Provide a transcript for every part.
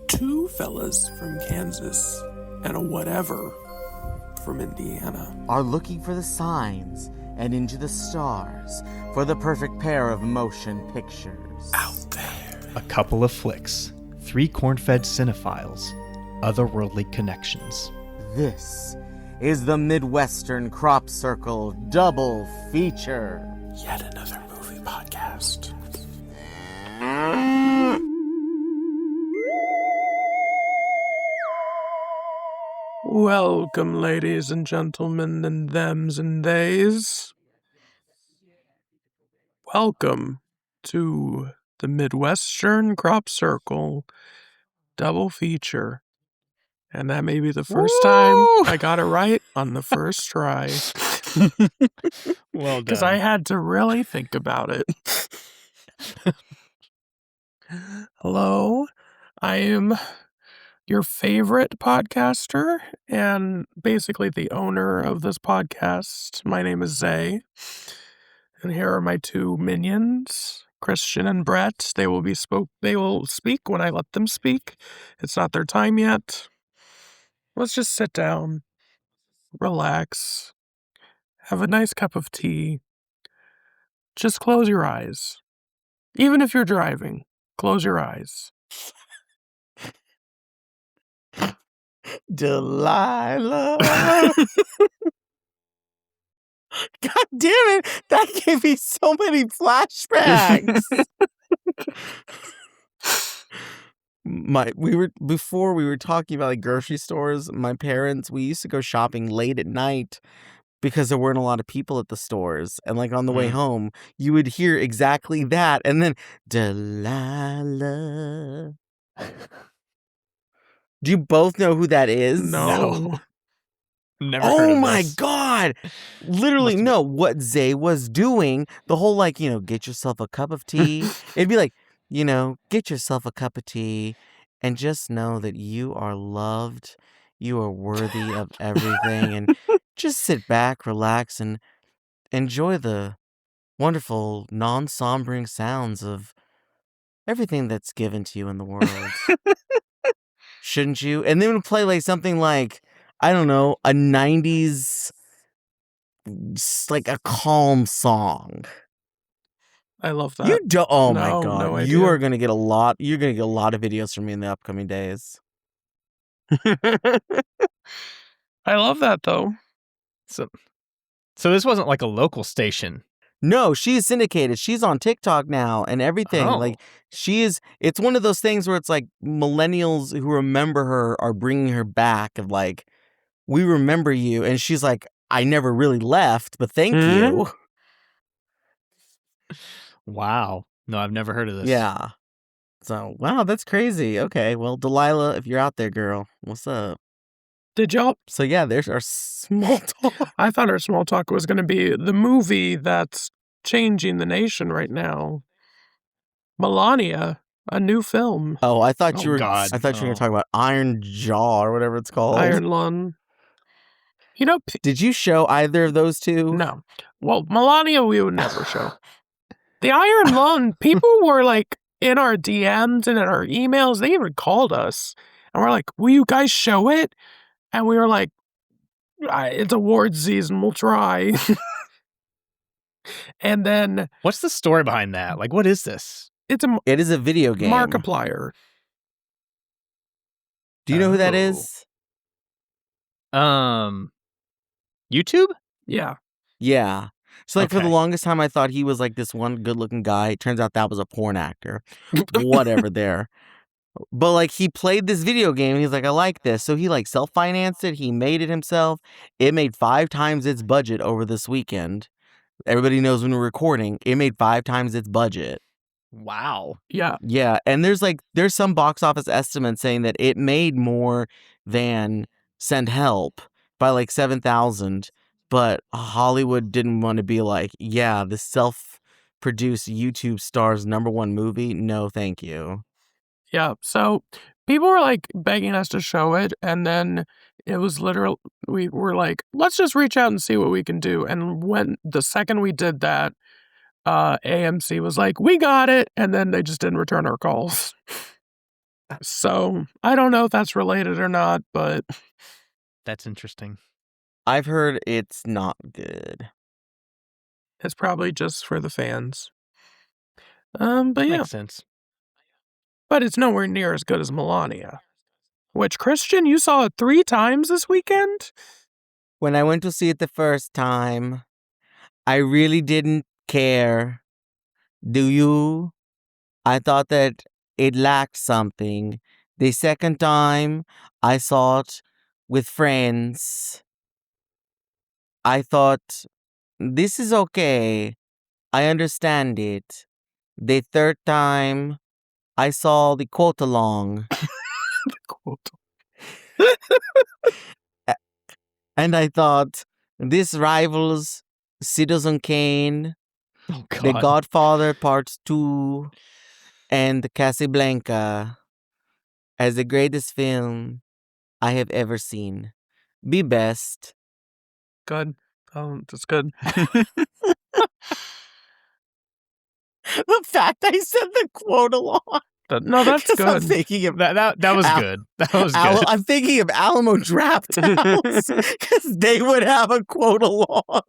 two fellas from Kansas and a whatever from Indiana are looking for the signs and into the stars for the perfect pair of motion pictures. out there. A couple of flicks, 3 corn-fed cinephiles, otherworldly connections. This is the Midwestern Crop Circle Double Feature. Yet another movie podcast. Welcome, ladies and gentlemen, and thems and theys. Welcome to the Midwestern Crop Circle Double Feature. And that may be the first time I got it right on the first try. Well done. Because I had to really think about it. Hello, I am your favorite podcaster and basically the owner of this podcast. My name is Zay, and here are my 2 minions, Christian and Brett. They will speak when I let them speak. It's not their time yet. Let's just sit down, relax, have a nice cup of tea. Just close your eyes. Even if you're driving, close your eyes. Delilah. God damn it. That gave me so many flashbacks. Before we were talking about like grocery stores, my parents, we used to go shopping late at night because there weren't a lot of people at the stores. And like on the way home, you would hear exactly that. And then Delilah. Do you both know who that is? No. Never heard Oh of my this. God. Literally, no. What Zay was doing, the whole like, get yourself a cup of tea. It'd be like, get yourself a cup of tea and just know that you are loved. You are worthy of everything. And just sit back, relax, and enjoy the wonderful, non-sombering sounds of everything that's given to you in the world. Shouldn't you? And then we'd play like something like, I don't know, a 90s, like a calm song. I love that. You don't. Oh my No, God! no You idea. are gonna get a lot. You're gonna get a lot of videos from me in the upcoming days. I love that, though. So this wasn't like a local station. No, she's syndicated. She's on TikTok now and everything. Oh. Like she is. It's one of those things where it's like millennials who remember her are bringing her back. Of like, we remember you, and she's like, I never really left, but thank you. Wow. No, I've never heard of this. Yeah. So wow, that's crazy. Okay, well, Delilah, if you're out there, girl, what's up? Did y'all? So yeah, there's our small talk. I thought our small talk was going to be the movie that's changing the nation right now. Melania, a new film. Oh, I thought you Oh, were. God. I thought you were going to talk about Iron Jaw or whatever it's called. Iron Lung. Did you show either of those two? No. Well, Melania, we would never show. The Iron Lung, people were like in our DMs and in our emails. They even called us, and we're like, "Will you guys show it?" And we were like, "It's awards season. We'll try." And then What's the story behind that? Like, what is this? it is a video game. Markiplier. Do you know who that Oh. is? YouTube? Yeah. Yeah. So like for the Okay. longest time, I thought he was like this one good-looking guy. It turns out that was a porn actor. Whatever there. But like he played this video game and he's like, I like this. So he like self-financed it. He made it himself. It made 5 times its budget over this weekend. Everybody knows when we're recording, it made 5 times its budget. Wow. Yeah. Yeah. And there's some box office estimates saying that it made more than Send Help by like 7,000. But Hollywood didn't want to be like, yeah, the self-produced YouTube star's #1 movie. No, thank you. Yeah. So people were like begging us to show it. And then it was literal. We were like, let's just reach out and see what we can do. And when the second we did that, AMC was like, we got it. And then they just didn't return our calls. So, I don't know if that's related or not, but That's interesting. I've heard it's not good. it's probably just for the fans. But yeah. Makes sense. But it's nowhere near as good as Melania. Which, Christian, you saw it 3 times this weekend? When I went to see it the first time, I really didn't care. Do you? I thought that it lacked something. The second time I saw it with friends, I thought, this is okay. I understand it. The third time I saw the quote along, Quote. and I thought, this rivals Citizen Kane, Oh, God. The Godfather Part 2, and Casablanca as the greatest film I have ever seen. Be best. Good. That's good. The fact I said the quote along. No, that's 'Cause I'm good. thinking of That was good. That was good. I'm thinking of Alamo Draft House because they would have a quote along.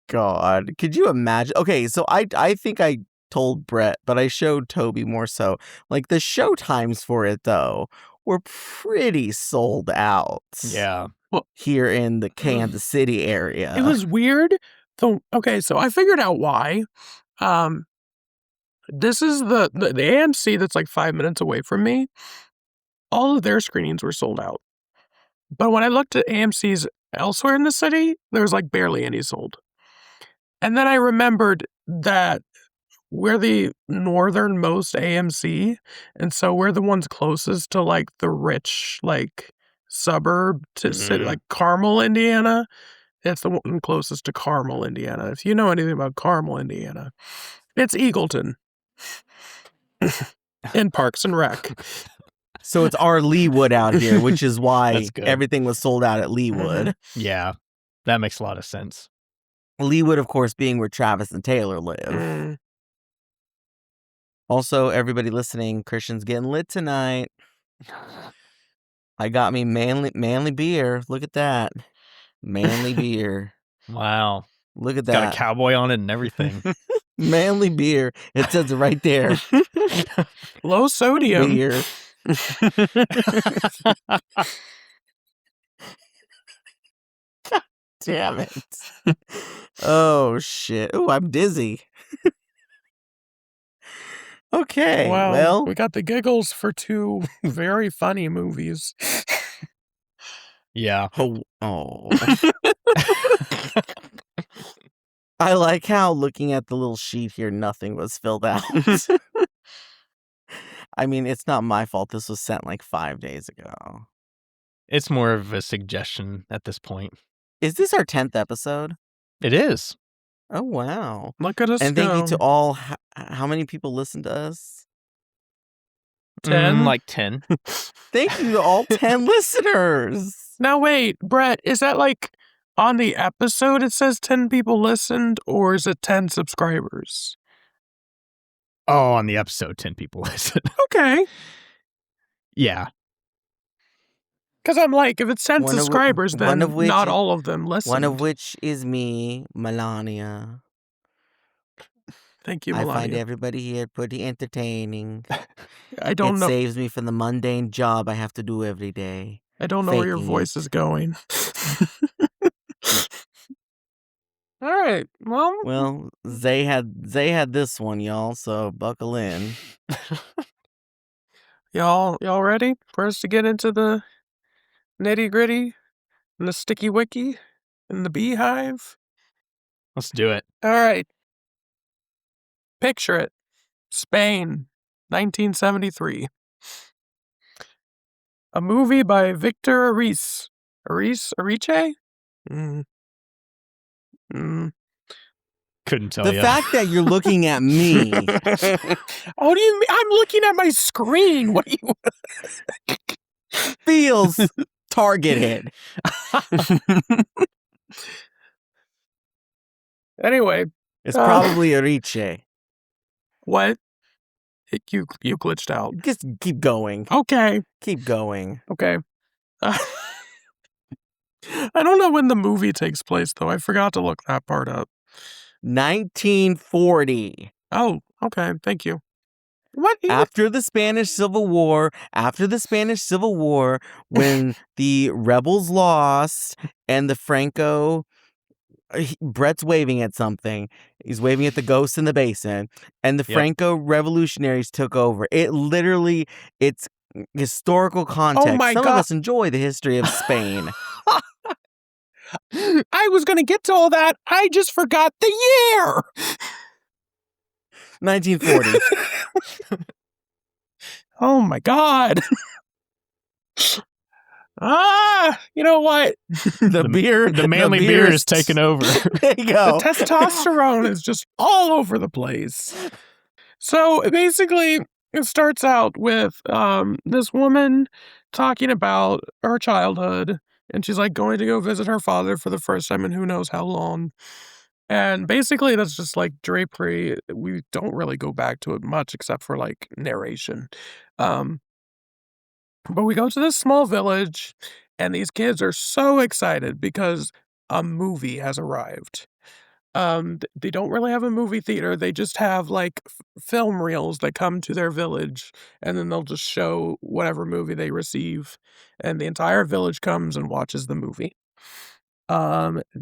God, could you imagine? Okay, so I think I told Brett, but I showed Toby more so. Like the show times for it though were pretty sold out. Yeah. Here in the Kansas City area. It was weird. Okay, so I figured out why. This is the AMC that's like 5 minutes away from me. All of their screenings were sold out. But when I looked at AMC's elsewhere in the city, there was like barely any sold. And then I remembered that we're the northernmost AMC, and so we're the ones closest to like the rich like suburb to city, like Carmel, Indiana. It's the one closest to Carmel, Indiana. If you know anything about Carmel, Indiana, it's Eagleton in Parks and Rec. So it's our Leewood out here, which is why That's good. everything was sold out at Leewood. Yeah. That makes a lot of sense. Leewood, of course, being where Travis and Taylor live. Also, everybody listening, Christian's getting lit tonight. I got me manly beer. Look at that. Manly beer. Wow. Look at Got that. a cowboy on it and everything. Manly beer. It says it right there. Low sodium. Beer. Damn it. Oh, shit. Oh, I'm dizzy. Okay. Wow, Well, we got the giggles for 2 very funny movies. Yeah. oh. I like how looking at the little sheet here, nothing was filled out. I mean, it's not my fault. This was sent like 5 days ago. It's more of a suggestion at this point. Is this our 10th episode? It is. Oh, wow. Look at us And go. thank you to all. How many people listen to us? 10? Like 10. Thank you to all 10 listeners. Now wait, Brett, is that like on the episode it says 10 people listened, or is it 10 subscribers? Oh, on the episode, 10 people listen. Okay. Yeah. Because I'm like, if it's 10 subscribers, then not all of them listened. One of which is me, Melania. Thank you, I Melania. find everybody here pretty entertaining. I don't know. It saves me from the mundane job I have to do every day. I don't know where your faking voice it. is going. All right. Well, Zay had this one, y'all, so buckle in. Y'all ready for us to get into the nitty gritty and the sticky wicky and the beehive? Let's do it. All right. Picture it. Spain, 1973. A movie by Víctor Erice. Erice? Couldn't tell The you. fact that you're looking at me. Oh, do you mean? I'm looking at my screen. What do you... feels targeted. Anyway. It's probably Erice. What? You glitched out. Just keep going. Okay. Keep going. Okay. I don't know when the movie takes place, though. I forgot to look that part up. 1940. Oh, okay. Thank you. What? After the Spanish Civil War, when the rebels lost and the Franco... Brett's waving at something. He's waving at the ghosts in the basin. And the Franco revolutionaries took over. It's historical context. Oh my Some God. of us enjoy the history of Spain. I was going to get to all that. I just forgot the year. 1940. Oh my God. You know what? The manly beer is taking over. There you go. The testosterone is just all over the place. So basically, it starts out with this woman talking about her childhood, and she's like going to go visit her father for the first time in who knows how long. And basically, that's just like drapery. We don't really go back to it much except for like narration. But we go to this small village, and these kids are so excited because a movie has arrived. They don't really have a movie theater. They just have like film reels that come to their village, and then they'll just show whatever movie they receive, and the entire village comes and watches the movie.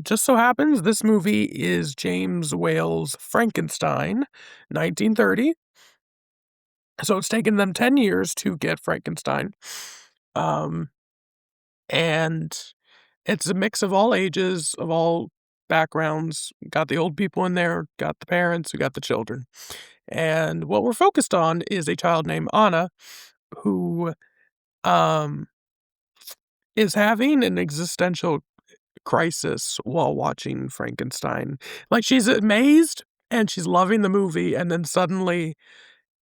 Just so happens this movie is James Whale's Frankenstein, 1930. So it's taken them 10 years to get Frankenstein. And it's a mix of all ages, of all backgrounds. Got the old people in there, got the parents, we got the children. And what we're focused on is a child named Anna who is having an existential crisis while watching Frankenstein. Like, she's amazed and she's loving the movie, and then suddenly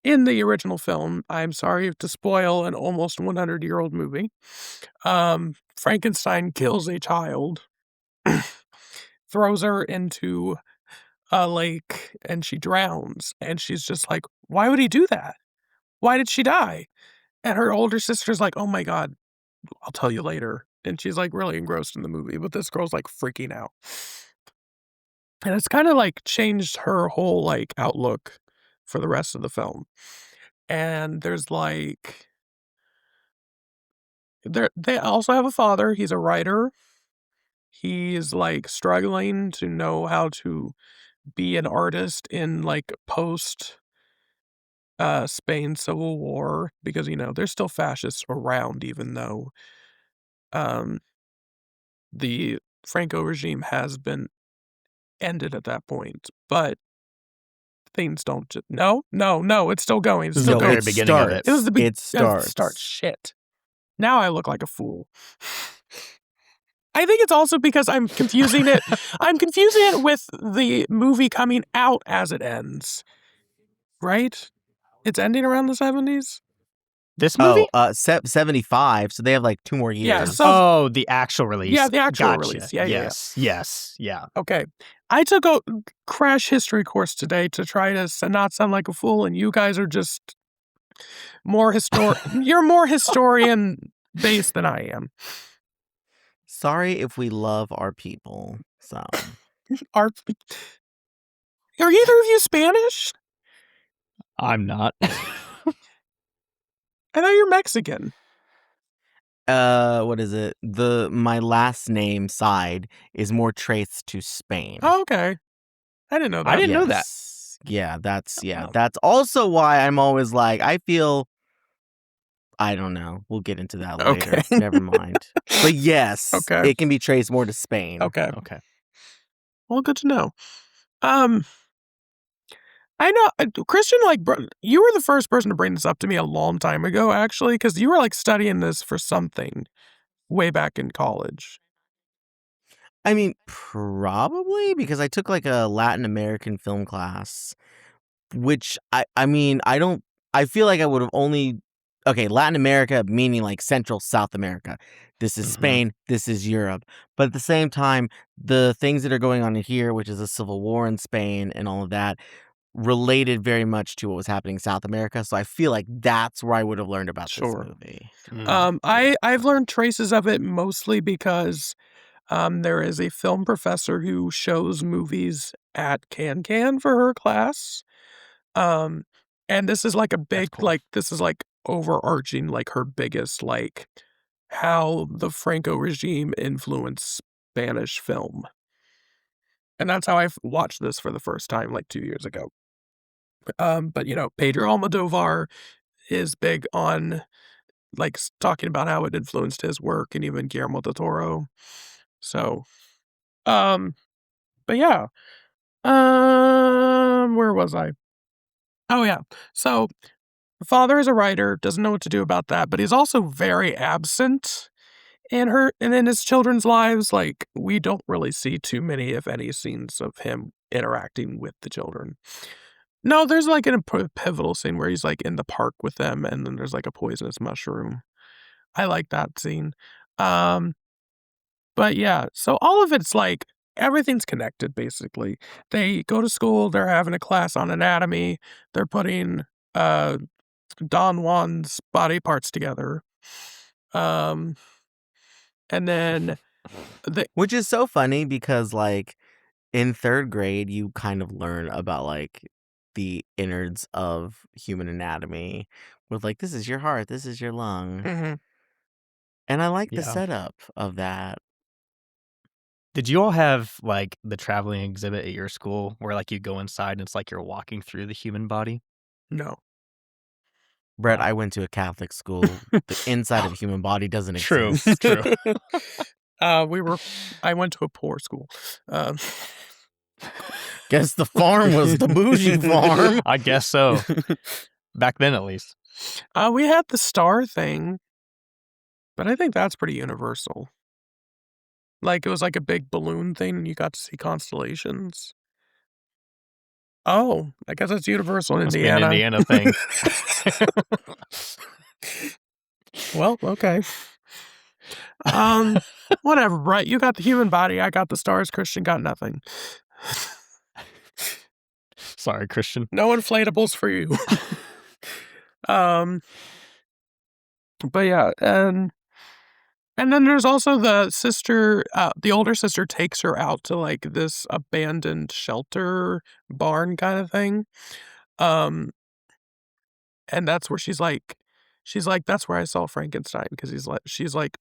in the original film, I'm sorry to spoil an almost 100-year-old movie, Frankenstein kills a child, throws her into a lake, and she drowns. And she's just like, why would he do that? Why did she die? And her older sister's like, oh my God, I'll tell you later. And she's like really engrossed in the movie, but this girl's like freaking out. And it's kind of like changed her whole like outlook for the rest of the film. And there's like, they also have a father. He's a writer. He's like struggling to know how to be an artist in like post Spain Civil War, because there's still fascists around, even though the Franco regime has been ended at that point. But things don't just no, it's still going. It's This is still the going. very beginning of it. It was the It starts. Start shit. Now I look like a fool. I think it's also because I'm confusing it. I'm confusing it with the movie coming out as it ends. Right? It's ending around the 70s. This movie? 75, so they have like 2 more years. Yeah, so the actual release. Yeah, the actual Gotcha. release. Yeah, Yes. Okay. I took a crash history course today to try to not sound like a fool, and you guys are just more you're more historian based than I am. Sorry if we love our people. So Are either of you Spanish? I'm not. I thought you're Mexican. what is it? My last name side is more traced to Spain. Oh, okay. I didn't know that. I didn't know that. Yeah, that's also why I'm always like, I feel, I don't know. We'll get into that later. Okay. Never mind. But yes, Okay. it can be traced more to Spain. Okay. Well, good to know. I know, Christian, like, you were the first person to bring this up to me a long time ago, actually, because you were, like, studying this for something way back in college. I mean, probably because I took, like, a Latin American film class, which, I feel like I would have only... Okay, Latin America meaning, like, Central South America. This is Spain, this is Europe. But at the same time, the things that are going on in here, which is a civil war in Spain and all of that, related very much to what was happening in South America. So I feel like that's where I would have learned about Sure. this movie. I've learned traces of it mostly because there is a film professor who shows movies at Can for her class. And this is like a big, cool. like, this is like overarching, like her biggest, like, how the Franco regime influenced Spanish film. And that's how I watched this for the first time, like 2 years ago. But, Pedro Almodovar is big on, like, talking about how it influenced his work, and even Guillermo del Toro. So, um, but yeah. Where was I? Oh, yeah. So, the father is a writer, doesn't know what to do about that, but he's also very absent in his children's lives. Like, we don't really see too many, if any, scenes of him interacting with the children. No, there's like a pivotal scene where he's like in the park with them, and then there's like a poisonous mushroom. I like that scene. Um, but yeah, so all of it's like everything's connected basically. They go to school, they're having a class on anatomy, they're putting Don Juan's body parts together. And then Which is so funny because, like, in 3rd grade, you kind of learn about, like, the innards of human anatomy with, like, this is your heart, this is your lung. Mhm. And I like the Yeah. setup of that. Did you all have like the traveling exhibit at your school where like you go inside and it's like you're walking through the human body? No. Brett, Wow. I went to a Catholic school. The inside of a human body doesn't True, exist. true. I went to a poor school. Guess the farm was the bougie farm. I guess so. Back then, at least. We had the star thing, but I think that's pretty universal. Like, it was like a big balloon thing, and you got to see constellations. Oh, I guess it's universal in Must be an Indiana. Indiana thing. Well, okay. Whatever, Brett. You got the human body. I got the stars. Christian got nothing. Sorry, Christian. No inflatables for you. But yeah, and then there's also the sister. The older sister takes her out to like this abandoned shelter barn kind of thing. And that's where she's like, that's where I saw Frankenstein, because she's like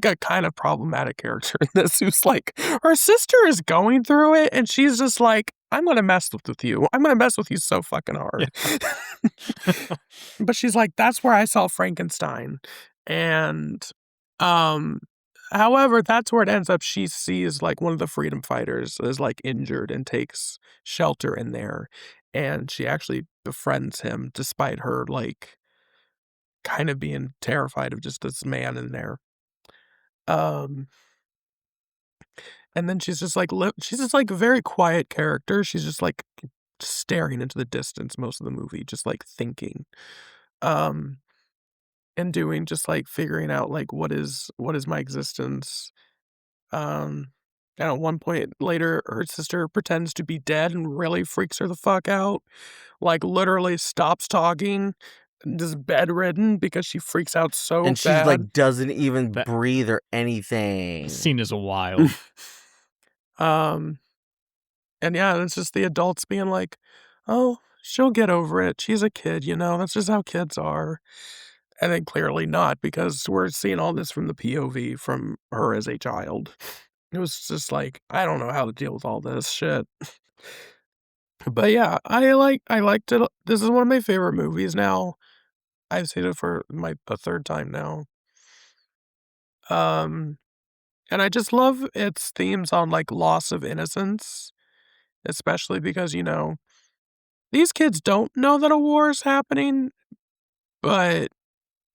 a kind of problematic character in this, who's like, her sister is going through it, and she's just like, I'm gonna mess with you. I'm gonna mess with you so fucking hard. But she's like, that's where I saw Frankenstein. And however, that's where it ends up. She sees like one of the freedom fighters is like injured and takes shelter in there. And she actually befriends him despite her like kind of being terrified of just this man in there. Um, and then she's just like a very quiet character. She's just like staring into the distance most of the movie, just like thinking. Um, and doing just like figuring out like what is my existence. Um, and at one point later, her sister pretends to be dead and really freaks her the fuck out. Like literally stops talking, just bedridden because she freaks out so And she, bad. like, doesn't even That- breathe or anything. Scene is wild. And yeah, it's just the adults being like, oh, she'll get over it. She's a kid, that's just how kids are. And then clearly not, because we're seeing all this from the POV from her as a child. It was just like, I don't know how to deal with all this shit. But yeah, I liked it. This is one of my favorite movies now. I've seen it for the 3rd time now. And I just love its themes on like loss of innocence, especially because, these kids don't know that a war is happening, but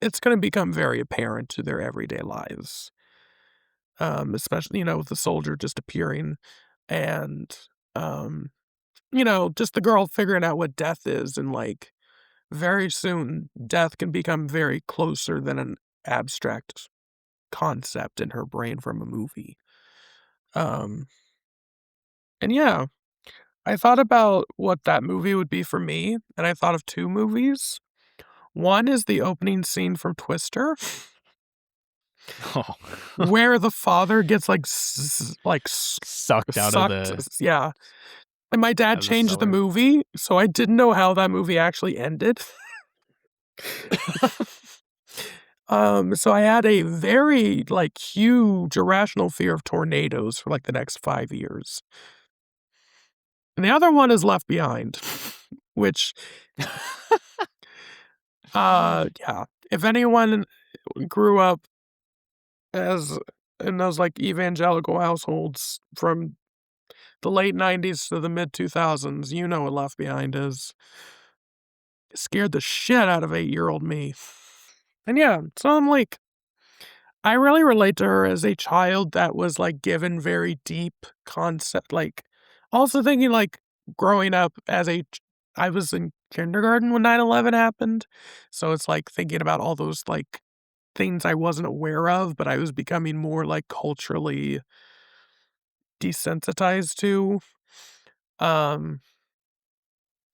it's going to become very apparent to their everyday lives. Especially, with the soldier just appearing, and, just the girl figuring out what death is, and like very soon death can become very closer than an abstract concept in her brain from a movie. And yeah, I thought about what that movie would be for me, and I thought of 2 movies. One is the opening scene from Twister, Oh. where the father gets, Sucked out of sucked the yeah, and my dad changed the cellar. movie, so I didn't know how that movie actually ended. So I had a very, huge irrational fear of tornadoes for, the next 5 years. And the other one is Left Behind, which, yeah, if anyone grew up as in those, evangelical households from the late '90s to the mid-2000s, you know what Left Behind is. It scared the shit out of 8-year-old me. And yeah, so I really relate to her as a child that was, given very deep concept, also thinking, growing up I was in kindergarten when 9/11 happened, so it's, thinking about all those, things I wasn't aware of, but I was becoming more, culturally desensitized to, um,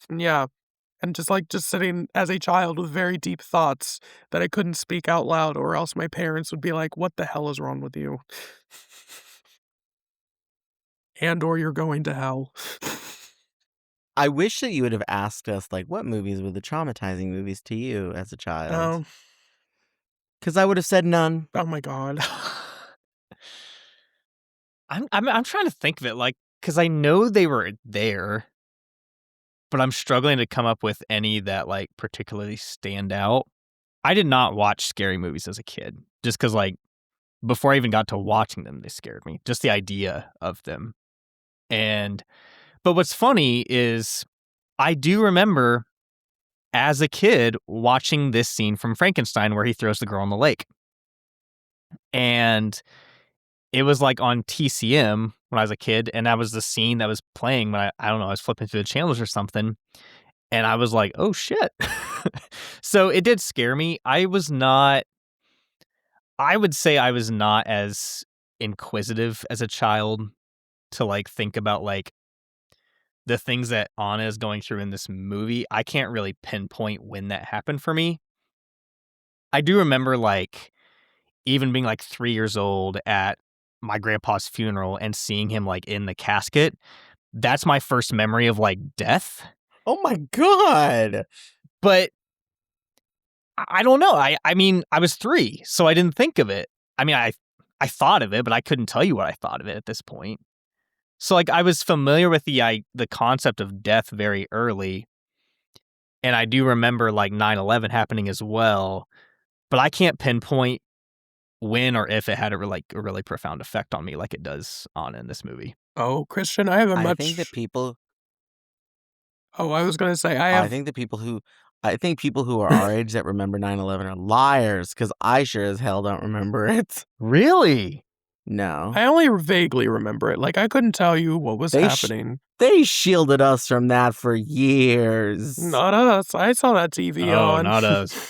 yeah, and just sitting as a child with very deep thoughts that I couldn't speak out loud or else my parents would be like, "What the hell is wrong with you?" And or you're going to hell. I wish that you would have asked us, what movies were the traumatizing movies to you as a child? Oh, Because I would have said none. oh my god. I'm trying to think of it, because I know they were there, but I'm struggling to come up with any that, particularly stand out. I did not watch scary movies as a kid, just because, before I even got to watching them, they scared me. Just the idea of them. But what's funny is I do remember as a kid watching this scene from Frankenstein where he throws the girl in the lake. And it was on TCM when I was a kid, and that was the scene that was playing when I don't know, I was flipping through the channels or something, and I was like, "Oh shit." So it did scare me. I would say I was not as inquisitive as a child to think about the things that Anna is going through in this movie. I can't really pinpoint when that happened for me. I do remember even being 3 years old at my grandpa's funeral and seeing him in the casket. That's my first memory of death. Oh my god! But I don't know. I mean, I was 3, so I didn't think of it. I mean, I thought of it, but I couldn't tell you what I thought of it at this point. So I was familiar with the concept of death very early, and I do remember 9/11 happening as well, but I can't pinpoint when or if it had a really profound effect on me like it does on in this movie. Oh, Christian, I have a I think that much people Oh, I was gonna say, I think that people who are our age that remember 9/11 are liars, because I sure as hell don't remember it. Really? No. I only vaguely remember it, I couldn't tell you what was happening. They shielded us from that for years. Not us, I saw that TV Oh, on. not us.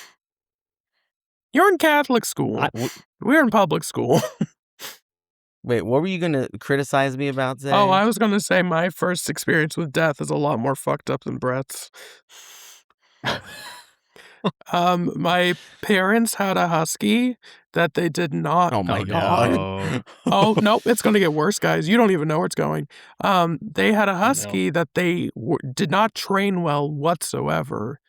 You're in Catholic school. We're in public school. Wait, what were you gonna criticize me about, Zay? Oh, I was gonna say my first experience with death is a lot more fucked up than Brett's. My parents had a husky that they did not. Oh my Oh, god. no. Oh, nope, it's gonna get worse, guys. You don't even know where it's going. They had a no. husky that they did not train well whatsoever,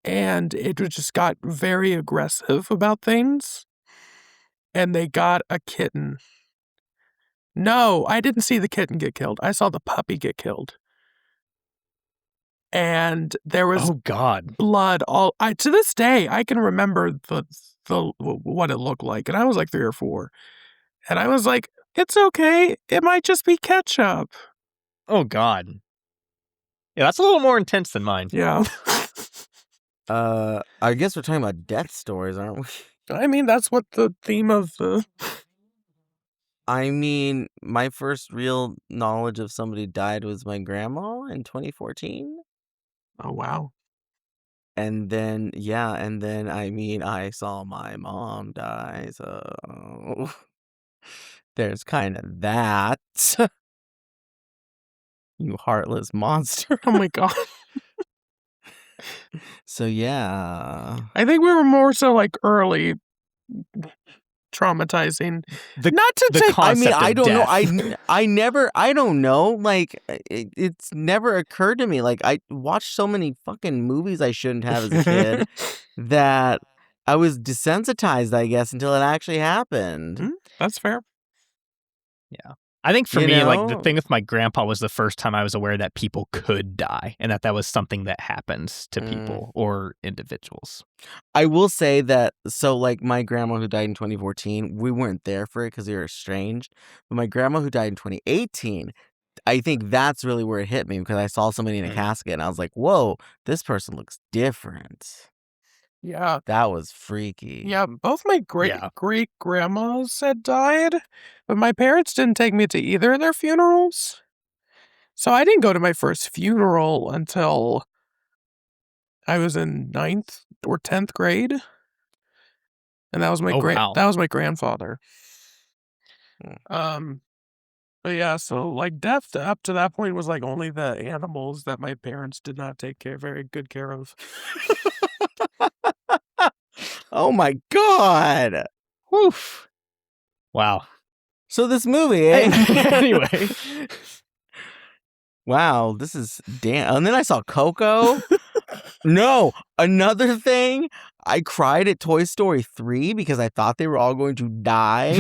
and it just got very aggressive about things, and they got a kitten. No, I didn't see the kitten get killed. I saw the puppy get killed. And there was Oh, God. blood to this day, I can remember what it looked like, and I was 3 or 4. And I was like, "It's okay. It might just be ketchup." Oh, God. Yeah, that's a little more intense than mine. Yeah. I guess we're talking about death stories, aren't we? I mean, that's what the theme of the I mean, my first real knowledge of somebody died was my grandma in 2014. Oh, wow. And then, I mean, I saw my mom die, so there's kind of that. You heartless monster. Oh my god. So yeah. I think we were more so like early traumatizing. Not to The take. concept I of don't know. death. I don't know. Like, it's never occurred to me. Like, I watched so many fucking movies I shouldn't have as a kid that I was desensitized, I guess, until it actually happened. That's fair. Yeah. I think for You me, like the know? thing with my grandpa was the first time I was aware that people could die and that was something that happens to people or individuals. I will say that, so like my grandma who died in 2014, we weren't there for it because we were estranged. But my grandma who died in 2018, I think that's really where it hit me because I saw somebody in a casket and I was like, whoa, this person looks different. Yeah. That was freaky. Yeah, both my great grandmas had died, but my parents didn't take me to either of their funerals. So I didn't go to my first funeral until I was in 9th or 10th grade. And that was my wow. that was my grandfather. Hmm. But yeah, so like death up to that point was like only the animals that my parents did not take very good care of. Oh my god. Woof. Wow. So this movie, eh? Anyway. Wow, this is damn. And then I saw Coco. No, another thing. I cried at Toy Story 3 because I thought they were all going to die.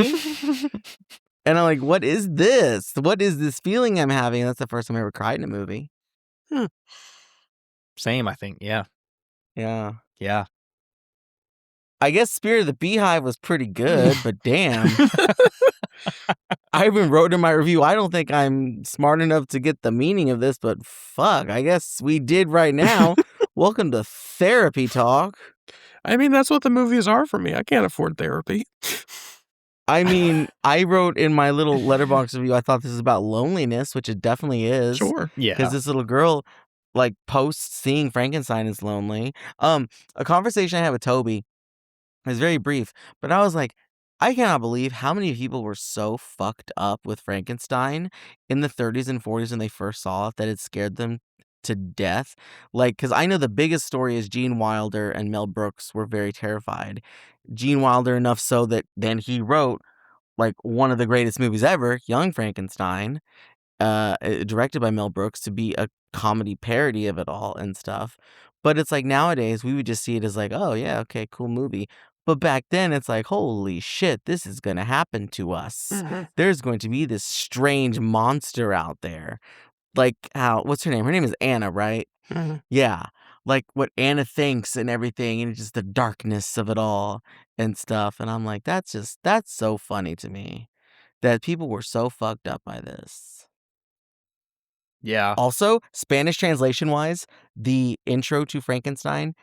And I'm like, what is this? What is this feeling I'm having? That's the first time I ever cried in a movie. Same, I think. Yeah. Yeah. Yeah. I guess Spirit of the Beehive was pretty good, but damn. I even wrote in my review, I don't think I'm smart enough to get the meaning of this, but fuck, I guess we did right now. Welcome to Therapy Talk. I mean, that's what the movies are for me. I can't afford therapy. I mean, I wrote in my little letterbox review, I thought this is about loneliness, which it definitely is. Sure. Yeah. Because this little girl, like, post seeing Frankenstein is lonely. A conversation I had with Toby was very brief, but I was like, I cannot believe how many people were so fucked up with Frankenstein in the 30s and 40s when they first saw it that it scared them to death. Like, because I know the biggest story is Gene Wilder and Mel Brooks were very terrified. Gene Wilder enough so that then he wrote like one of the greatest movies ever, Young Frankenstein, directed by Mel Brooks, to be a comedy parody of it all and stuff. But it's like nowadays we would just see it as like, oh yeah, okay, cool movie. But back then it's like, holy shit, this is gonna happen to us. There's going to be this strange monster out there. Like how, what's her name? Her name is Anna, right? Yeah. Like what Anna thinks and everything, and just the darkness of it all and stuff. And I'm like, that's so funny to me that people were so fucked up by this. Yeah. Also, Spanish translation wise, the intro to Frankenstein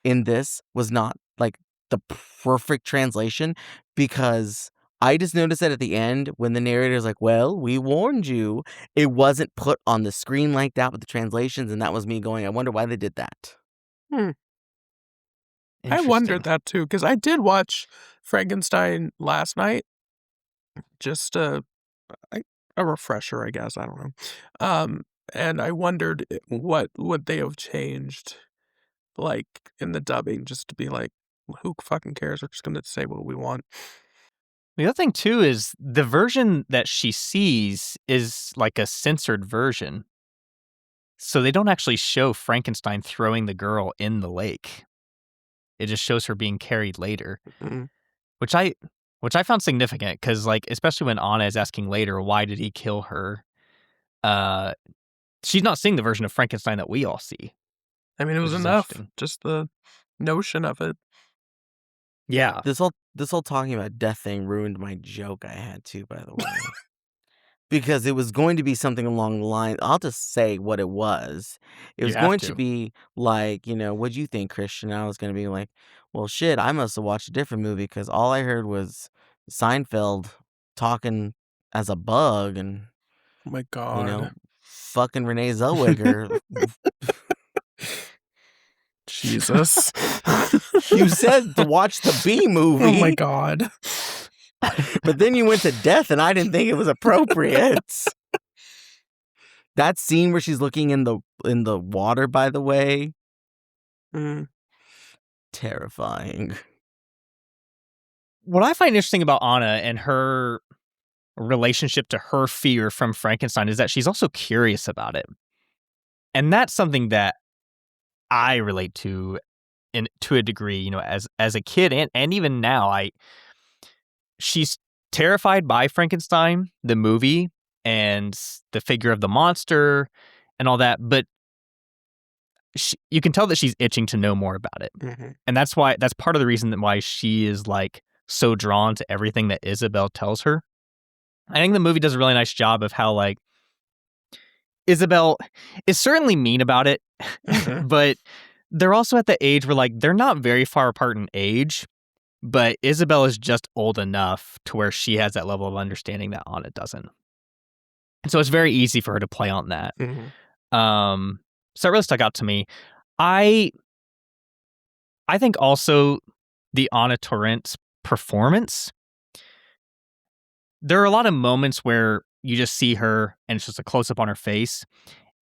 in this was not like the perfect translation, because I just noticed that at the end when the narrator's like, well, we warned you, it wasn't put on the screen like that with the translations, and that was me going, I wonder why they did that. I wondered that too, because I did watch Frankenstein last night. Just a refresher, I guess. I don't know. And I wondered what would they have changed, like in the dubbing, just to be like, who fucking cares? We're just gonna say what we want. The other thing too is the version that she sees is like a censored version. So they don't actually show Frankenstein throwing the girl in the lake. It just shows her being carried later, which I found significant because, like, especially when Anna is asking later, why did he kill her? She's not seeing the version of Frankenstein that we all see. I mean, it was enough. Just the notion of it. Yeah. This whole talking about death thing ruined my joke I had too, by the way. Because it was going to be something along the line. I'll just say what it was. It was going to be like, what'd you think, Christian? I was going to be like, well, shit, I must have watched a different movie because all I heard was Seinfeld talking as a bug and, oh my God, fucking Renee Zellweger. Jesus. You said to watch the B movie. Oh my God. But then you went to death and I didn't think it was appropriate. That scene where she's looking in the water, by the way, terrifying. What I find interesting about Anna and her relationship to her fear from Frankenstein is that she's also curious about it. And that's something that I relate to to a degree, as a kid and even now. She's terrified by Frankenstein, the movie, and the figure of the monster and all that, but you can tell that she's itching to know more about it. Mm-hmm. And that's part of the reason why she is like so drawn to everything that Isabel tells her. I think the movie does a really nice job of how like Isabel is certainly mean about it, but they're also at the age where like they're not very far apart in age, but Isabel is just old enough to where she has that level of understanding that Anna doesn't. And so it's very easy for her to play on that. So it really stuck out to me. I think also the Anna Torrent's performance, there are a lot of moments where you just see her and it's just a close up on her face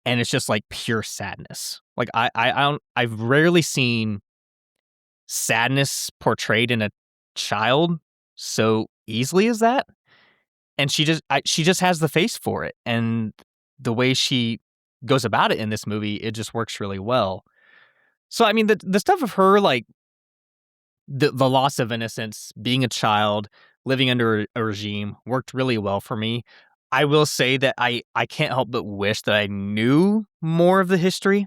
and it's just like pure sadness. Like I've rarely seen sadness portrayed in a child so easily as that. And she just has the face for it. And the way she goes about it in this movie, it just works really well. So, I mean, the stuff of her, like, the loss of innocence, being a child, living under a regime, worked really well for me. I will say that I can't help but wish that I knew more of the history,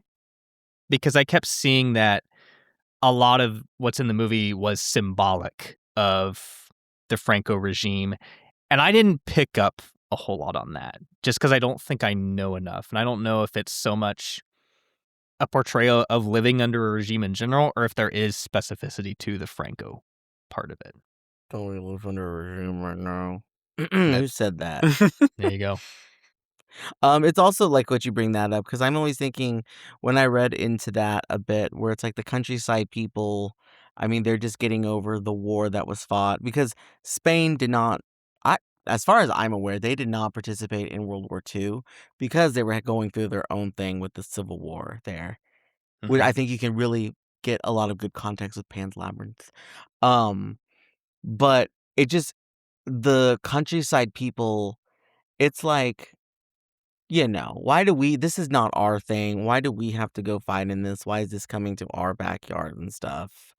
because I kept seeing that a lot of what's in the movie was symbolic of the Franco regime. And I didn't pick up a whole lot on that just because I don't think I know enough. And I don't know if it's so much a portrayal of living under a regime in general or if there is specificity to the Franco part of it. Don't we live under a regime right now? Who said that? There you go. It's also like what you bring that up, because I'm always thinking when I read into that a bit where it's like the countryside people, I mean, they're just getting over the war that was fought because Spain did not, as far as I'm aware, they did not participate in World War II because they were going through their own thing with the Civil War there. Which I think you can really get a lot of good context with Pan's Labyrinth. But it just, the countryside people, it's like, why do this is not our thing. Why do we have to go fight in this? Why is this coming to our backyard and stuff?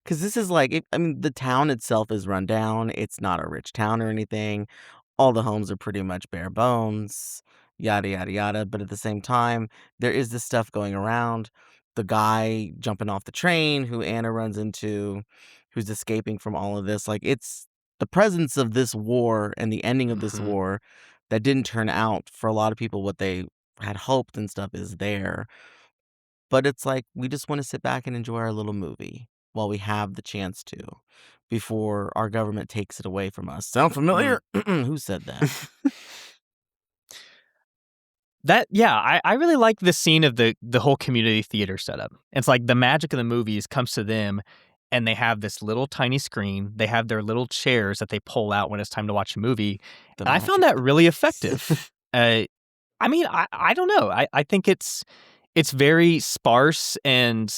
Because this is like, the town itself is run down. It's not a rich town or anything. All the homes are pretty much bare bones, yada, yada, yada. But at the same time, there is this stuff going around. The guy jumping off the train who Anna runs into, who's escaping from all of this. Like, it's the presence of this war and the ending of this war that didn't turn out for a lot of people what they had hoped and stuff is there. But it's like, we just want to sit back and enjoy our little movie while we have the chance to, before our government takes it away from us. Sound familiar? Who said that? I really like the scene of the whole community theater setup. It's like the magic of the movies comes to them, and they have this little tiny screen. They have their little chairs that they pull out when it's time to watch a movie. And I found that really effective. I mean, I don't know. I think it's very sparse and,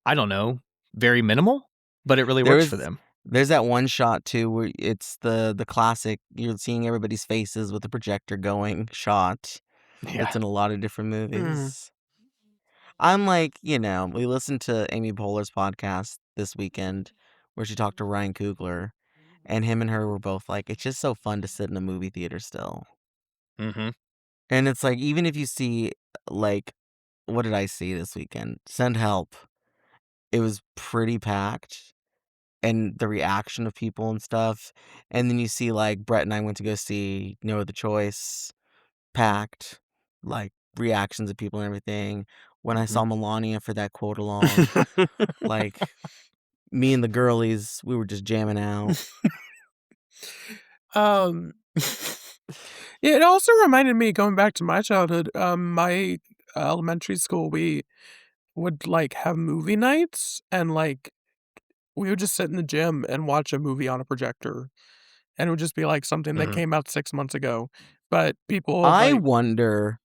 I don't know, very minimal, but it really works for them. There's that one shot too where it's the classic, you're seeing everybody's faces with the projector going shot. Yeah. It's in a lot of different movies. I'm like, we listened to Amy Poehler's podcast this weekend where she talked to Ryan Coogler, and him and her were both like, it's just so fun to sit in a movie theater still. Mm-hmm. And it's like, even if you see, like, what did I see this weekend? Send Help. It was pretty packed. And the reaction of people and stuff. And then you see, like, Brett and I went to go see No Other Choice, packed, like, reactions of people and everything. When I saw Melania for that quote along, like, me and the girlies, we were just jamming out. It also reminded me, going back to my childhood, my elementary school, we would, like, have movie nights, and, like, we would just sit in the gym and watch a movie on a projector, and it would just be, like, something that came out 6 months ago, but people would, I like, wonder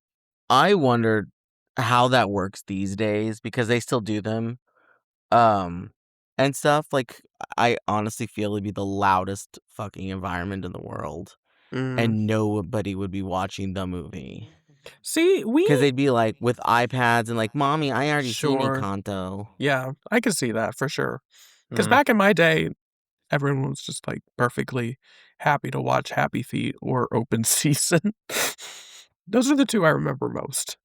I wondered how that works these days because they still do them. And stuff. Like, I honestly feel it'd be the loudest fucking environment in the world. And nobody would be watching the movie. See, Because they'd be like with iPads and like, Mommy, I already seen Sure. Encanto. Yeah, I could see that for sure. Because back in my day, everyone was just like perfectly happy to watch Happy Feet or Open Season. Those are the two I remember most.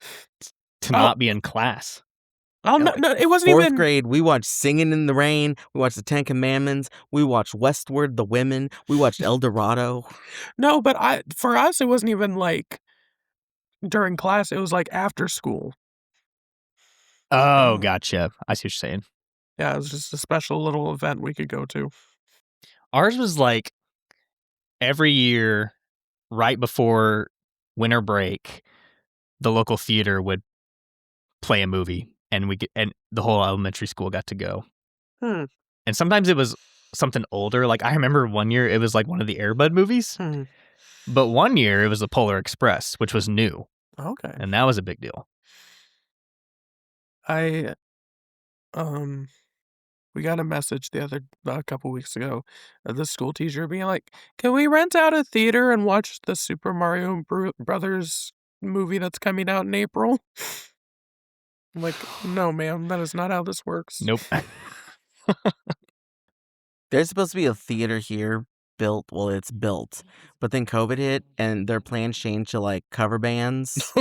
To not be in class. Oh, no, it wasn't Fourth even... grade, we watched Singing in the Rain. We watched The Ten Commandments. We watched Westward, The Women. We watched El Dorado. No, but for us, it wasn't even like during class. It was like after school. Oh, gotcha. I see what you're saying. Yeah, it was just a special little event we could go to. Ours was like every year, right before winter break, the local theater would play a movie, and the whole elementary school got to go. And sometimes it was something older. Like I remember one year it was like one of the Air Bud movies, but one year it was the Polar Express, which was new. Okay, and that was a big deal. We got a message a couple weeks ago of the school teacher being like, "Can we rent out a theater and watch the Super Mario Brothers movie that's coming out in April?" I'm like, "No, ma'am, that is not how this works." Nope. There's supposed to be a theater here built. Well, it's built, but then COVID hit and their plans changed to like cover bands,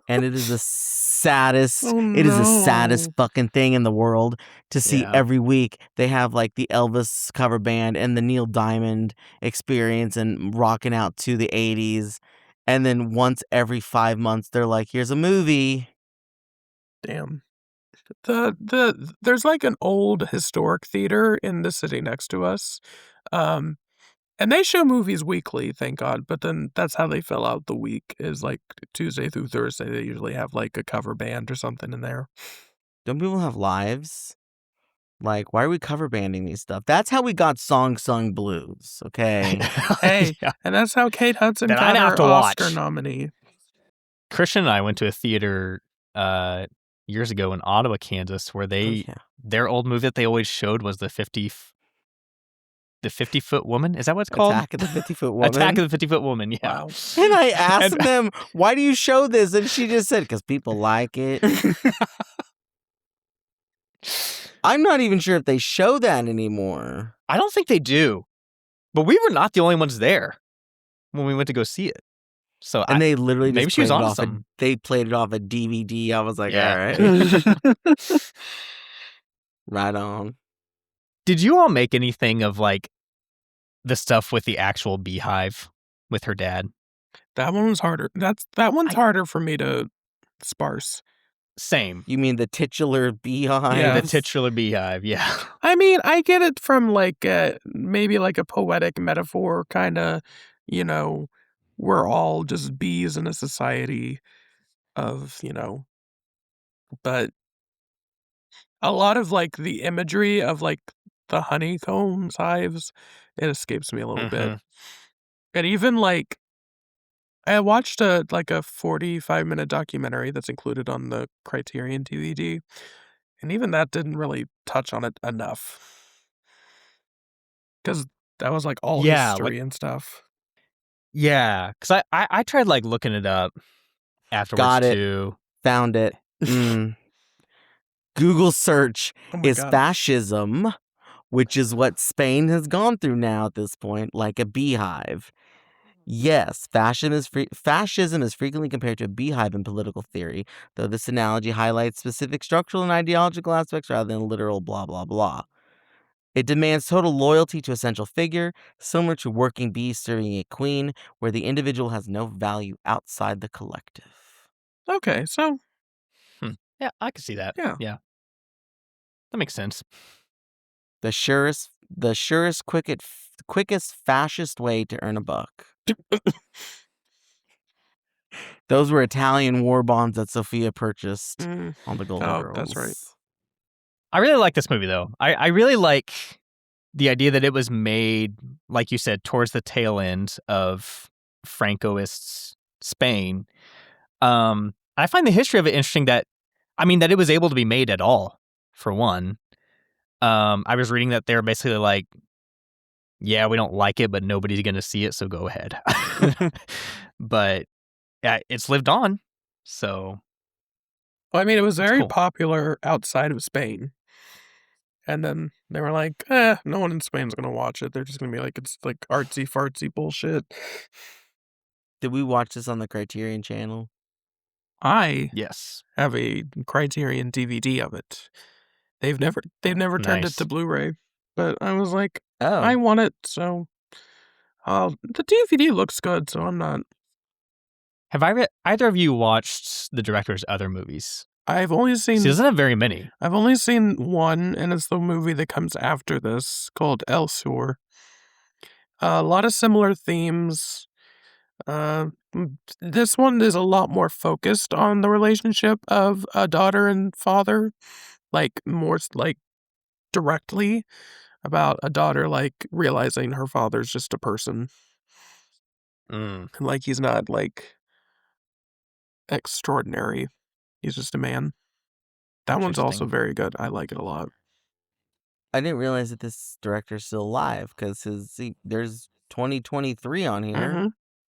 and it is the saddest. It is the saddest fucking thing in the world to see every week. They have like the Elvis cover band and the Neil Diamond Experience and rocking out to the 80s, and then once every 5 months they're like, "Here's a movie." Damn. There's like an old historic theater in the city next to us. And they show movies weekly, thank God, but then that's how they fill out the week is like Tuesday through Thursday. They usually have like a cover band or something in there. Don't people have lives? Like, why are we cover banding these stuff? That's how we got Song Sung Blues, okay? Hey, and that's how Kate Hudson got her Oscar nominee. Christian and I went to a theater years ago in Ottawa, Kansas, where their old movie that they always showed was the 50-foot woman. Is that what it's called? Attack of the 50-foot woman. Attack of the 50-foot woman. Yeah. Wow. And I asked them, "Why do you show this?" And she just said, "Because people like it." I'm not even sure if they show that anymore. I don't think they do. But we were not the only ones there when we went to go see it. So they literally just maybe she was on something. They played it off a DVD. I was like, yeah. All right. Right on. Did you all make anything of like the stuff with the actual Beehive with her dad? That one was harder. That one's harder for me to sparse. Same. You mean the titular Beehive? Yeah, the titular Beehive, yeah. I mean, I get it from like maybe like a poetic metaphor kind of, we're all just bees in a society of, but a lot of like the imagery of like the honeycombs hives, it escapes me a little bit. And even like I watched a 45-minute documentary that's included on the Criterion DVD, and even that didn't really touch on it enough. Because that was like all history and stuff. Yeah, because I tried like looking it up afterwards. Got it. Too. Found it. Google search is God. fascism, which is what Spain has gone through now at this point, like a beehive. Yes, fascism is frequently compared to a beehive in political theory, though this analogy highlights specific structural and ideological aspects rather than literal blah, blah, blah. It demands total loyalty to a central figure, similar to working bees serving a queen, where the individual has no value outside the collective. Okay, so... Yeah, I can see that. Yeah. That makes sense. The surest, quickest fascist way to earn a buck. Those were Italian war bonds that Sophia purchased on the Golden Girls. That's right. I really like this movie, though. I really like the idea that it was made, like you said, towards the tail end of Francoist Spain. I find the history of it interesting that it was able to be made at all, for one. I was reading that they're basically like, yeah, we don't like it, but nobody's going to see it, so go ahead. But yeah, it's lived on, so. Well, I mean, it was very cool. popular outside of Spain. And then they were like, no one in Spain's going to watch it. They're just going to be like, it's like artsy fartsy bullshit. Did we watch this on the Criterion channel? I Yes. have a Criterion DVD of it. They've never turned it to Nice. Blu-ray, but I was like, Oh, I want it, so the DVD looks good, so I'm not. Have either of you watched the director's other movies? I've only He seen doesn't have very many. I've only seen one, and it's the movie that comes after this called El Sur. A lot of similar themes. This one is a lot more focused on the relationship of a daughter and father, like more like directly about a daughter like realizing her father's just a person, and like he's not like extraordinary. He's just a man. That one's also Interesting. very good. I like it a lot. I didn't realize that this director's still alive because there's 2023 on here. Mhm.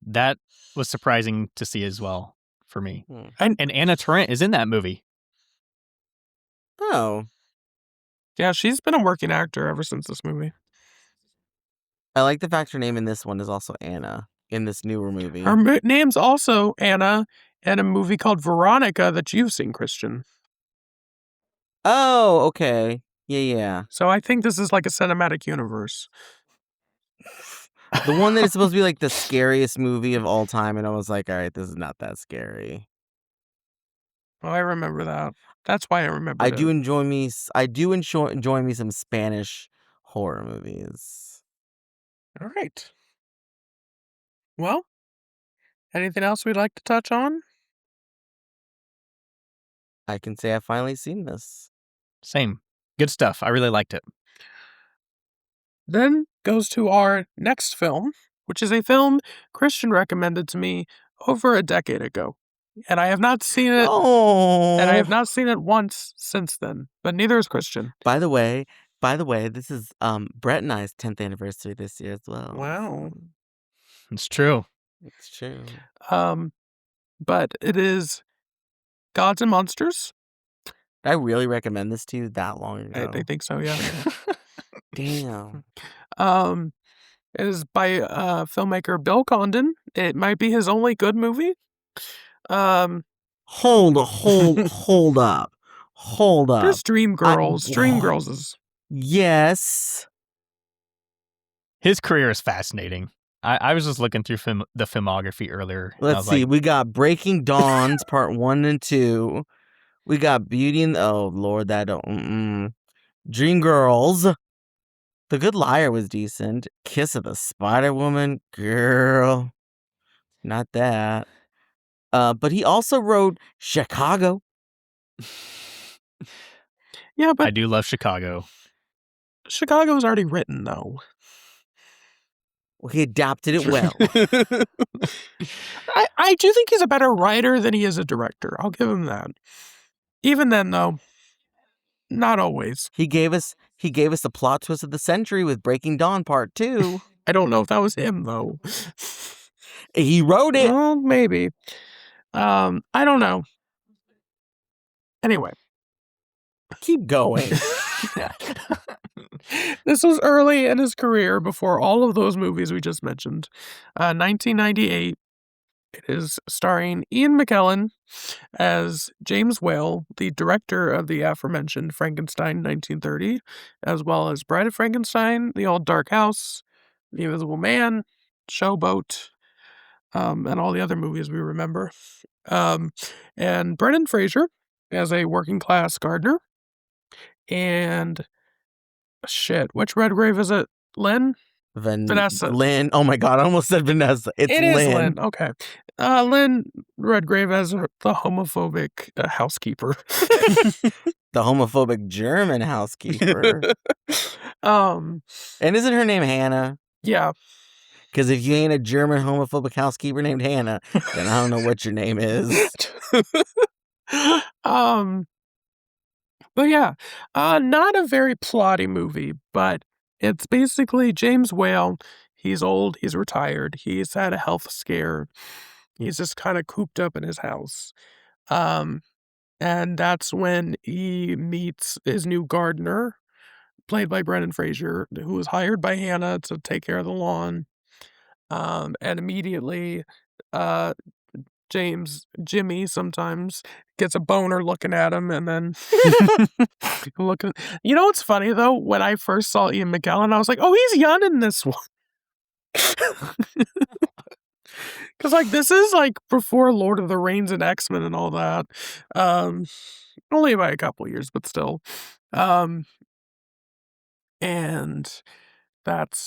That was surprising to see as well for me. And Anna Torrent is in that movie. Oh, yeah, she's been a working actor ever since this movie. I like the fact her name in this one is also Anna in this newer movie. Her name's also Anna in a movie called Veronica that you've seen, Christian. Oh, okay. Yeah. So I think this is like a cinematic universe. The one that is supposed to be like the scariest movie of all time, and I was like, all right, this is not that scary. Oh, I remember that. That's why I remember I do enjoy me some Spanish horror movies. All right. Well, anything else we'd like to touch on? I can say I've finally seen this. Same. Good stuff. I really liked it. Then goes to our next film, which is a film Christian recommended to me over a decade ago. And I have not seen it. Oh. And I have not seen it once since then. But neither is Christian. By the way, this is Brett and I's 10th anniversary this year as well. Wow. It's true. It's true. But it is Gods and Monsters. Did I really recommend this to you that long ago? I think so, yeah. Damn. It is by filmmaker Bill Condon. It might be his only good movie. Hold up. There's Dreamgirls. Dreamgirls is... Yes. His career is fascinating. I was just looking through the filmography earlier. Let's see. We got Breaking Dawns Part 1 and 2. We got Beauty and... Oh, Lord, that don't... Dreamgirls. The Good Liar was decent. Kiss of the Spider Woman. Girl. Not that. But he also wrote Chicago. Yeah, but I do love Chicago. Chicago's already written, though. Well, he adapted it well. I do think he's a better writer than he is a director. I'll give him that. Even then, though, not always. He gave us the plot twist of the century with Breaking Dawn Part 2. I don't know if that was him, though. He wrote it. Well, maybe. I don't know. Anyway. Keep going. This was early in his career before all of those movies we just mentioned. 1998. It is starring Ian McKellen as James Whale, the director of the aforementioned Frankenstein 1930, as well as Bride of Frankenstein, The Old Dark House, The Invisible Man, Showboat, and all the other movies we remember. And Brendan Fraser as a working class gardener. And shit, which Redgrave is it? Lynn? Vanessa. Lynn. Oh my God, I almost said Vanessa. It is Lynn. Okay. Lynn Redgrave as the homophobic housekeeper. The homophobic German housekeeper. And isn't her name Hannah? Yeah. Because if you ain't a German homophobic housekeeper named Hannah, then I don't know what your name is. um, but yeah, not a very plotty movie, but it's basically James Whale. He's old, he's retired, he's had a health scare. He's just kind of cooped up in his house. Um, and that's when he meets his new gardener, played by Brendan Fraser, who was hired by Hannah to take care of the lawn. And immediately, uh, Jimmy sometimes gets a boner looking at him and then looking. You know what's funny though? When I first saw Ian McKellen, I was like, oh, he's young in this one. Because, like, this is, like, before Lord of the Rings and X-Men and all that. Um, only by a couple years, but still. And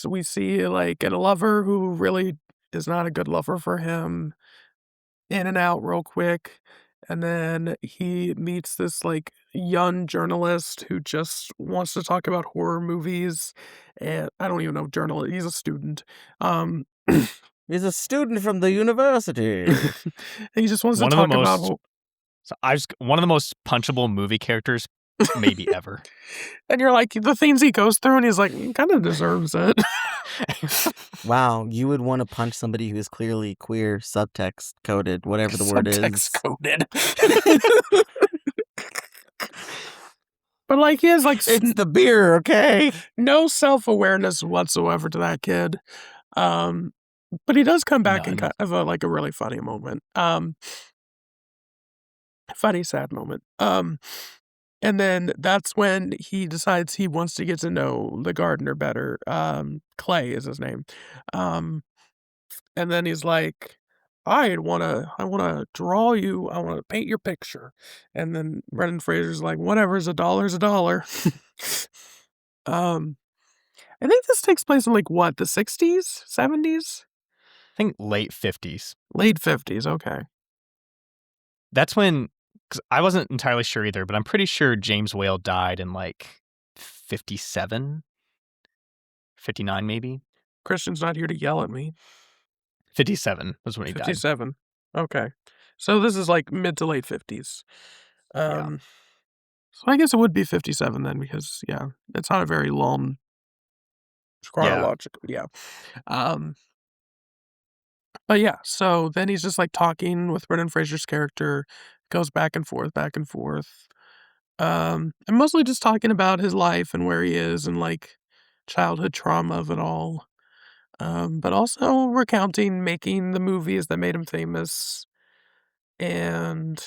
we see, like, a lover who really is not a good lover for him, in and out real quick. And then he meets this, like, young journalist who just wants to talk about horror movies. And I don't even know journalist. He's a student. He's a student from the university. He just wants to One of the talk about most one of the most punchable movie characters maybe ever. and you're like, the things he goes through, and he's like, he kind of deserves it. Wow, you would want to punch somebody who is clearly queer, subtext coded, whatever the word is. Subtext coded. But, like, he has, like, It's the beer, okay? no self-awareness whatsoever to that kid. But he does come back in None. kind of a really funny moment. Funny, sad moment. And then that's when he decides he wants to get to know the gardener better. Clay is his name. And then he's like, I wanna draw you, I wanna paint your picture. And then Brendan Fraser's like, whatever's a dollar's a dollar. I think this takes place in, like, what, the 60s? 70s? I think late 50s. Late 50s, okay. That's when, because I wasn't entirely sure either, but I'm pretty sure James Whale died in like 57, 59 maybe. Christian's not here to yell at me. 57 was when he died. 57. Okay. So this is, like, mid to late 50s. Yeah. So I guess it would be 57 then because, yeah, it's not a very long chronological, yeah. But yeah, so then he's just, like, talking with Brendan Fraser's character, goes back and forth, back and forth. And mostly just talking about his life and where he is and, like, childhood trauma of it all. But also recounting making the movies that made him famous. And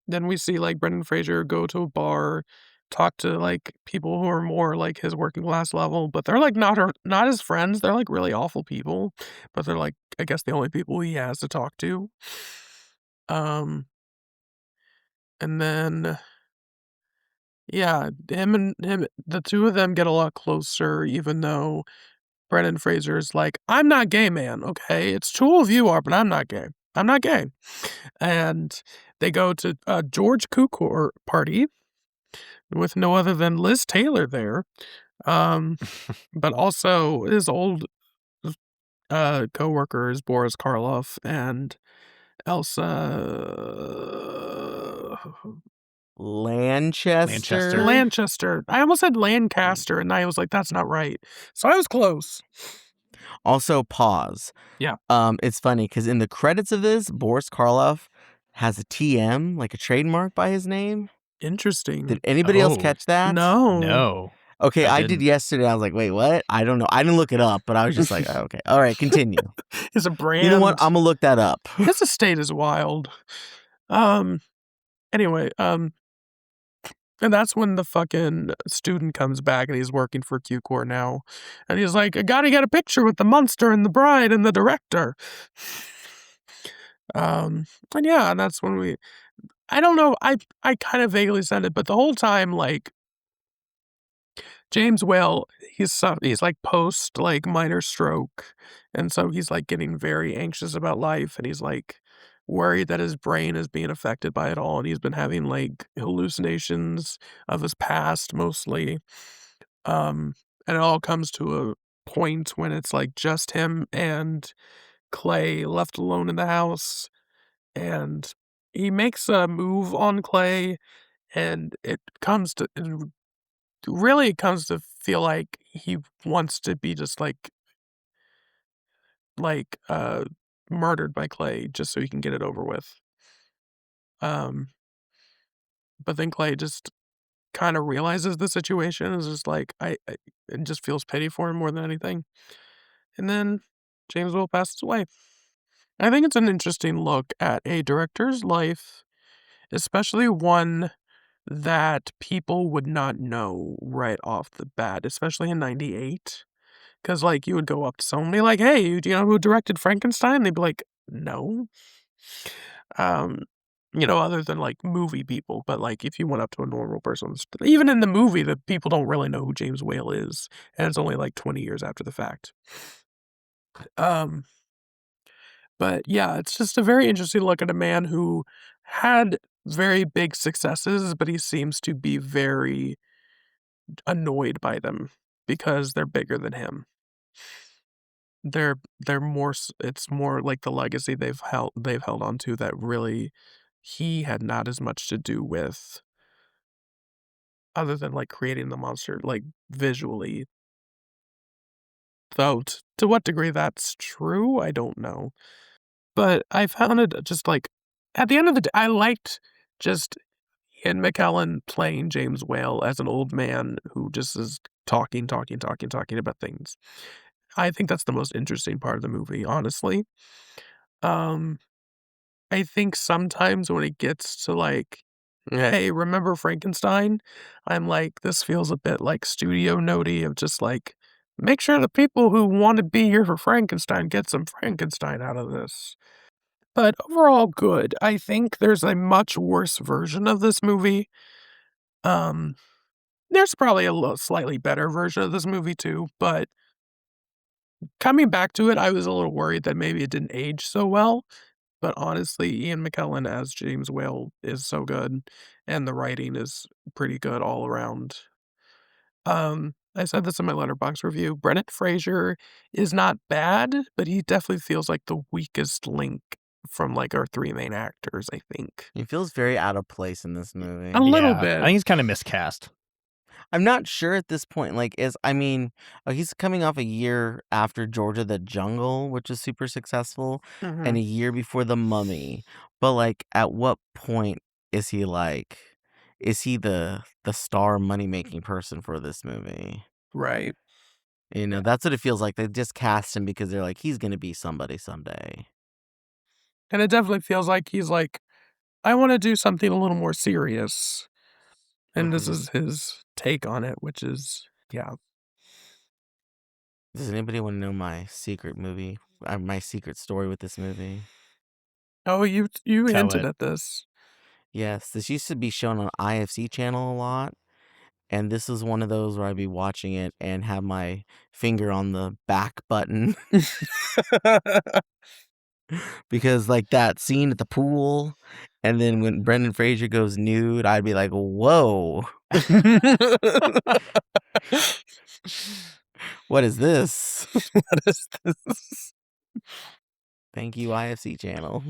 then we see, like, Brendan Fraser go to a bar, talk to, like, people who are more like his working class level, but they're, like, not his friends. They're, like, really awful people, but they're, like, I guess the only people he has to talk to. Um, and then yeah, the two of them get a lot closer, even though Brendan Fraser's like, I'm not gay, man. Okay, it's two of you are, but I'm not gay. I'm not gay. And they go to a George Cukor party with no other than Liz Taylor there. But also his old co-worker is Boris Karloff and Elsa Lanchester. Lanchester. I almost said Lancaster, and I was like, that's not right. So I was close. Also, pause. Yeah. It's funny because in the credits of this, Boris Karloff has a TM, like a trademark by his name. Interesting. Did anybody else catch that? No. Okay, I did didn't. yesterday. I was like, wait, what? I don't know. I didn't look it up, but I was just like, oh, okay. All right, continue. It's a brand. You know what? I'm going to look that up. His estate is wild. Anyway, and that's when the fucking student comes back and he's working for Q-Core now. And he's like, I gotta get a picture with the monster and the bride and the director. And yeah, and that's when I don't know, I kind of vaguely said it, but the whole time, like, James Whale, he's like post, like, minor stroke. And so he's, like, getting very anxious about life, and he's, like, worried that his brain is being affected by it all, and he's been having, like, hallucinations of his past mostly. And it all comes to a point when it's, like, just him and Clay left alone in the house, and he makes a move on Clay, and it really comes to feel like he wants to be just like murdered by Clay just so he can get it over with. Um, but then Clay just kind of realizes the situation and is just like and just feels pity for him more than anything. And then James Will passes away. I think it's an interesting look at a director's life, especially one that people would not know right off the bat, especially in 98. Because, like, you would go up to someone and be like, hey, do you know who directed Frankenstein? They'd be like, no. Other than, like, movie people. But, like, if you went up to a normal person, even in the movie, the people don't really know who James Whale is. And it's only, like, 20 years after the fact. But, yeah, it's just a very interesting look at a man who had very big successes, but he seems to be very annoyed by them because they're bigger than him. They're more it's more like the legacy they've held on to that really he had not as much to do with other than, like, creating the monster, like, visually. Though, to what degree that's true, I don't know. But I found it just, like at the end of the day, I liked just Ian McKellen playing James Whale as an old man who just is talking about things. I think that's the most interesting part of the movie, honestly. Um, I think sometimes when it gets to, like, "Hey, remember Frankenstein?" I'm like, "This feels a bit, like, studio notey of just, like, make sure the people who wanna be here for Frankenstein get some Frankenstein out of this." But overall, good. I think there's a much worse version of this movie. Um, there's probably a slightly better version of this movie too, but coming back to it, I was a little worried that maybe it didn't age so well. But honestly, Ian McKellen as James Whale is so good, and the writing is pretty good all around. I said this in my Letterboxd review. Brendan Fraser is not bad, but he definitely feels like the weakest link from, like, our three main actors, I think. He feels very out of place in this movie. A little Yeah, I bit. think he's kind of miscast. I'm not sure at this point, like, he's coming off a year after Georgia the Jungle, which is super successful, and a year before The Mummy. But, like, at what point is he, the star money-making person for this movie? Right. That's what it feels like. They just cast him because they're like, he's gonna be somebody someday. And it definitely feels like he's like, "I wanna do something a little more serious." And this is his take on it, which is yeah. Does anybody want to know my secret movie? My secret story with this movie? Oh, you Tell hinted it. at this. Yes, this used to be shown on IFC channel a lot. And this is one of those where I'd be watching it and have my finger on the back button. Because, like, that scene at the pool, and then when Brendan Fraser goes nude, I'd be like, whoa, what is this? What is this? Thank you, IFC channel.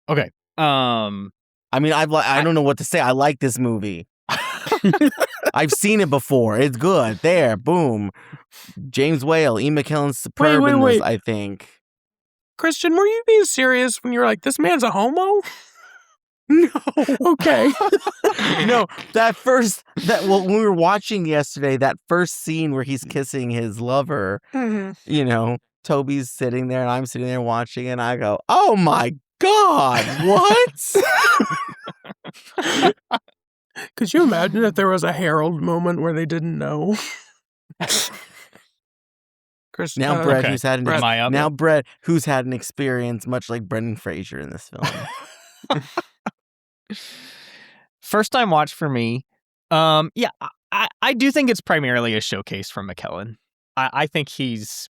Okay. I mean, I don't know what to say. I like this movie. I've seen it before. It's good. There, boom. James Whale, Ian McKellen's superb in this, Wait. I think. Christian, were you being serious when you were like, "This man's a homo"? No. Okay. No, when we were watching yesterday, that first scene where he's kissing his lover, Toby's sitting there and I'm sitting there watching and I go, oh my God, what? Could you imagine if there was a Harold moment where they didn't know? Chris, Now Brett, okay. who's had Am I up? Brett, who's had an experience much like Brendan Fraser in this film. First time watch for me. Yeah, I do think it's primarily a showcase from McKellen. I think he's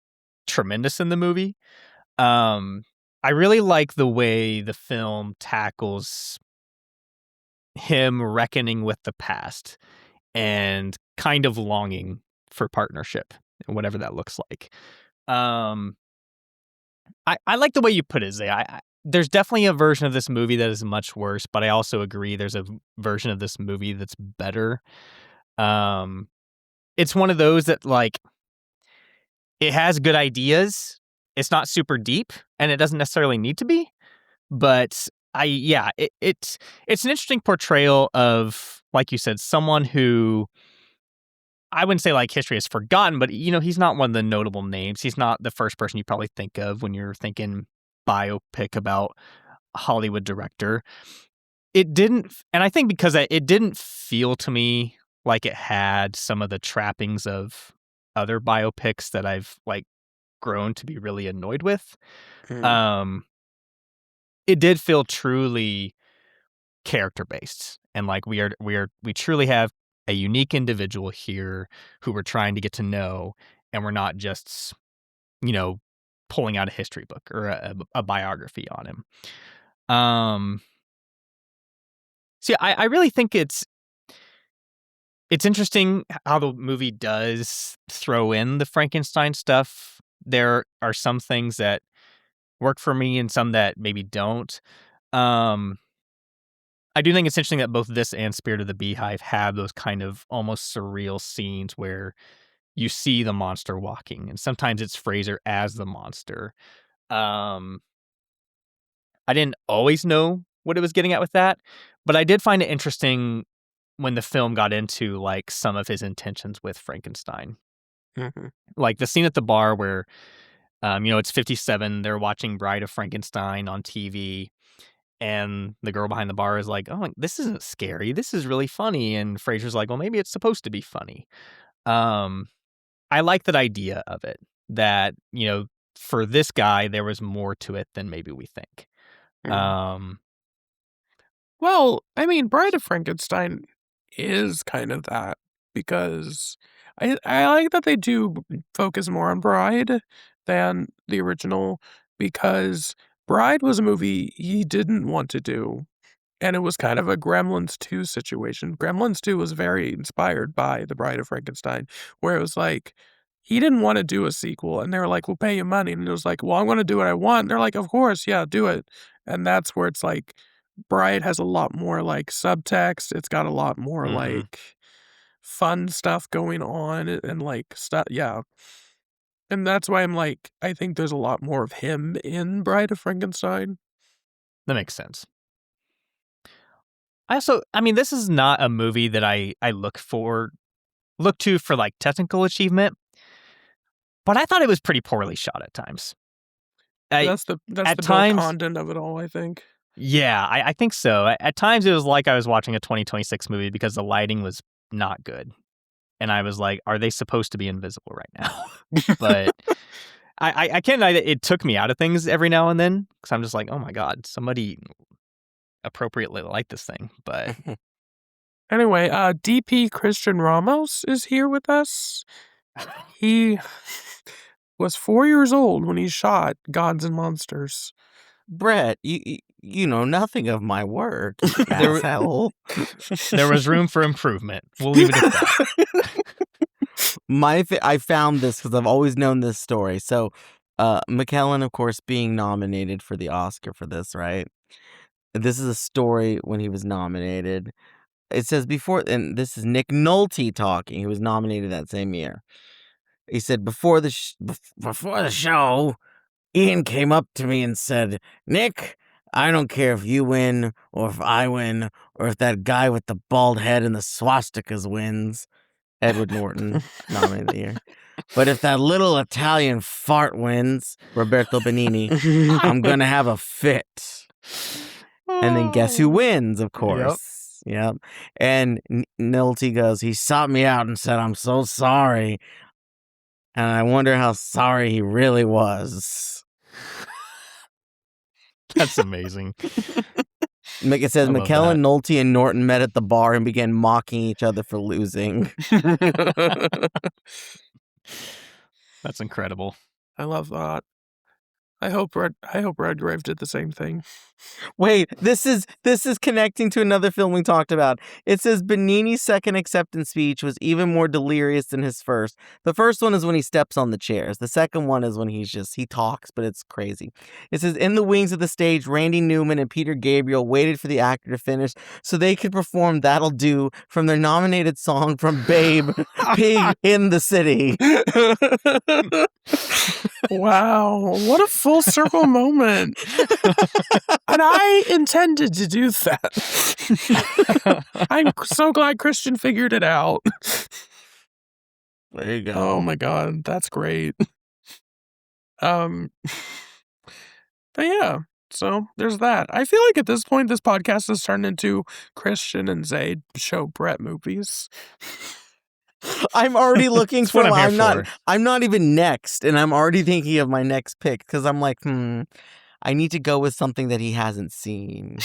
tremendous in the movie. I really like the way the film tackles him reckoning with the past and kind of longing for partnership and whatever that looks like. I like the way you put it, Zay. there's definitely a version of this movie that is much worse, but I also agree there's a version of this movie that's better. It's one of those that, like, it has good ideas. It's not super deep, and it doesn't necessarily need to be. But it's an interesting portrayal of, like you said, someone who I wouldn't say like history has forgotten, but he's not one of the notable names. He's not the first person you probably think of when you're thinking biopic about a Hollywood director. It didn't, and I think because it didn't feel to me like it had some of the trappings of other biopics that I've like grown to be really annoyed with. It did feel truly character based, and like we truly have a unique individual here who we're trying to get to know, and we're not just pulling out a history book or a biography on him. So I really think it's interesting how the movie does throw in the Frankenstein stuff. There are some things that work for me and some that maybe don't. I do think it's interesting that both this and Spirit of the Beehive have those kind of almost surreal scenes where you see the monster walking, and sometimes it's Fraser as the monster. I didn't always know what it was getting at with that, but I did find it interesting when the film got into like some of his intentions with Frankenstein. Mm-hmm. Like the scene at the bar where, it's 57, they're watching Bride of Frankenstein on TV, and the girl behind the bar is like, "Oh, this isn't scary. This is really funny." And Fraser's like, "Well, maybe it's supposed to be funny." I like that idea of it, that, for this guy, there was more to it than maybe we think. Well, I mean, Bride of Frankenstein is kind of that, because I like that they do focus more on Bride than the original, because Bride was a movie he didn't want to do, and it was kind of a Gremlins 2 situation. Gremlins 2 was very inspired by The Bride of Frankenstein, where it was like, he didn't want to do a sequel, and they were like, "We'll pay you money," and it was like, "Well, I'm gonna do what I want." And they're like, "Of course, yeah, do it." And that's where it's like, Bride has a lot more, like, subtext, it's got a lot more, like, fun stuff going on and, like, stuff, yeah. And that's why I'm like, I think there's a lot more of him in Bride of Frankenstein. That makes sense. This is not a movie that I look to for like technical achievement, but I thought it was pretty poorly shot at times. That's the at Bill times, Condon of it all, I think. Yeah, I think so. At times it was like I was watching a 2026 movie because the lighting was not good. And I was like, are they supposed to be invisible right now? But I can't deny that it took me out of things every now and then, because I'm just like, oh my God, somebody appropriately like this thing. But Anyway, DP Christian Ramos is here with us. He was 4 years old when he shot Gods and Monsters. Brett, you know nothing of my work. Asshole. There was room for improvement. We'll leave it at that. I found this because I've always known this story. So, McKellen, of course, being nominated for the Oscar for this, right? This is a story when he was nominated. It says before, and this is Nick Nolte talking. He was nominated that same year. He said before the show, Ian came up to me and said, "Nick, I don't care if you win or if I win or if that guy with the bald head and the swastikas wins." Edward Norton, nominated of the year. "But if that little Italian fart wins, Roberto Benigni, I'm gonna have a fit." And then guess who wins, of course. Yep. And Nolte goes, "He sought me out and said, 'I'm so sorry.' And I wonder how sorry he really was." That's amazing. It says McKellen, Nolte, and Norton met at the bar and began mocking each other for losing. That's incredible. I love that. I hope Redgrave did the same thing. Wait, this is connecting to another film we talked about. It says Benigni's second acceptance speech was even more delirious than his first. The first one is when he steps on the chairs. The second one is when he talks, but it's crazy. It says, in the wings of the stage, Randy Newman and Peter Gabriel waited for the actor to finish so they could perform That'll Do from their nominated song from Babe, Pig in the City. Wow, what a full circle moment. And I intended to do that. I'm so glad Christian figured it out. There you go. Oh my god, that's great. But yeah, so there's that. I feel like at this point this podcast has turned into Christian and Zay show Brett movies. I'm already looking That's what for. I'm here for. I'm not even next, and I'm already thinking of my next pick because I'm like, I need to go with something that he hasn't seen.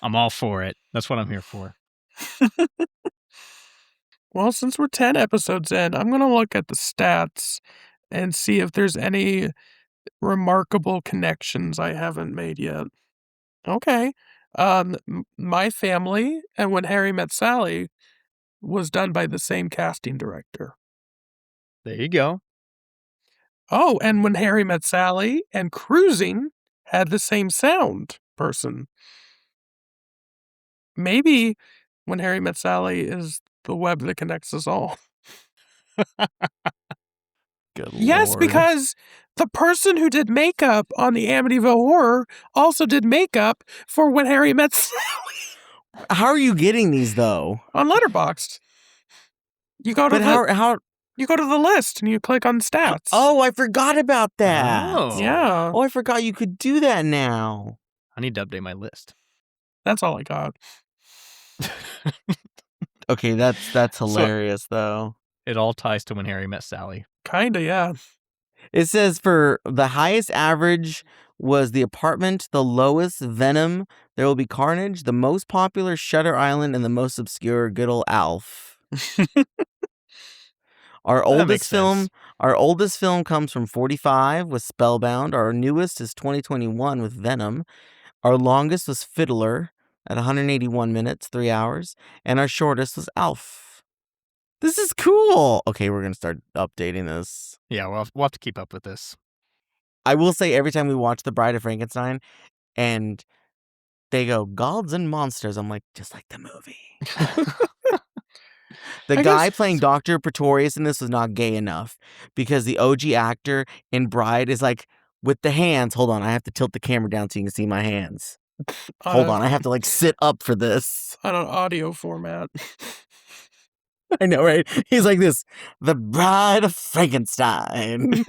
I'm all for it. That's what I'm here for. Well, since we're 10 episodes in, I'm going to look at the stats and see if there's any remarkable connections I haven't made yet. Okay. My Family and When Harry Met Sally was done by the same casting director. There you go. Oh, and When Harry Met Sally and Cruising had the same sound person. Maybe When Harry Met Sally is the web that connects us all. Good Yes, Lord. because the person who did makeup on the Amityville Horror also did makeup for When Harry Met Sally. How are you getting these though? On Letterboxd. You go to how? You go to the list and you click on stats. Oh, I forgot about that. Oh. Yeah. Oh, I forgot you could do that now. I need to update my list. That's all I got. Okay, that's hilarious though. It all ties to When Harry Met Sally. Kinda, yeah. It says for the highest average was The Apartment, the lowest Venom, There Will Be Carnage, the most popular Shutter Island, and the most obscure Good Ol' Alf. Our oldest film comes from 45 with Spellbound. Our newest is 2021 with Venom. Our longest was Fiddler at 181 minutes, 3 hours, and our shortest was Alf. This is cool. Okay, we're going to start updating this. Yeah, we'll have to keep up with this. I will say every time we watch The Bride of Frankenstein and they go, gods and monsters, I'm like, just like the movie. The guy playing Dr. Pretorius in this was not gay enough because the OG actor in Bride is like, with the hands, hold on, I have to tilt the camera down so you can see my hands. Hold on, I have to like sit up for this. On an audio format. I know, right? He's like this, The Bride of Frankenstein.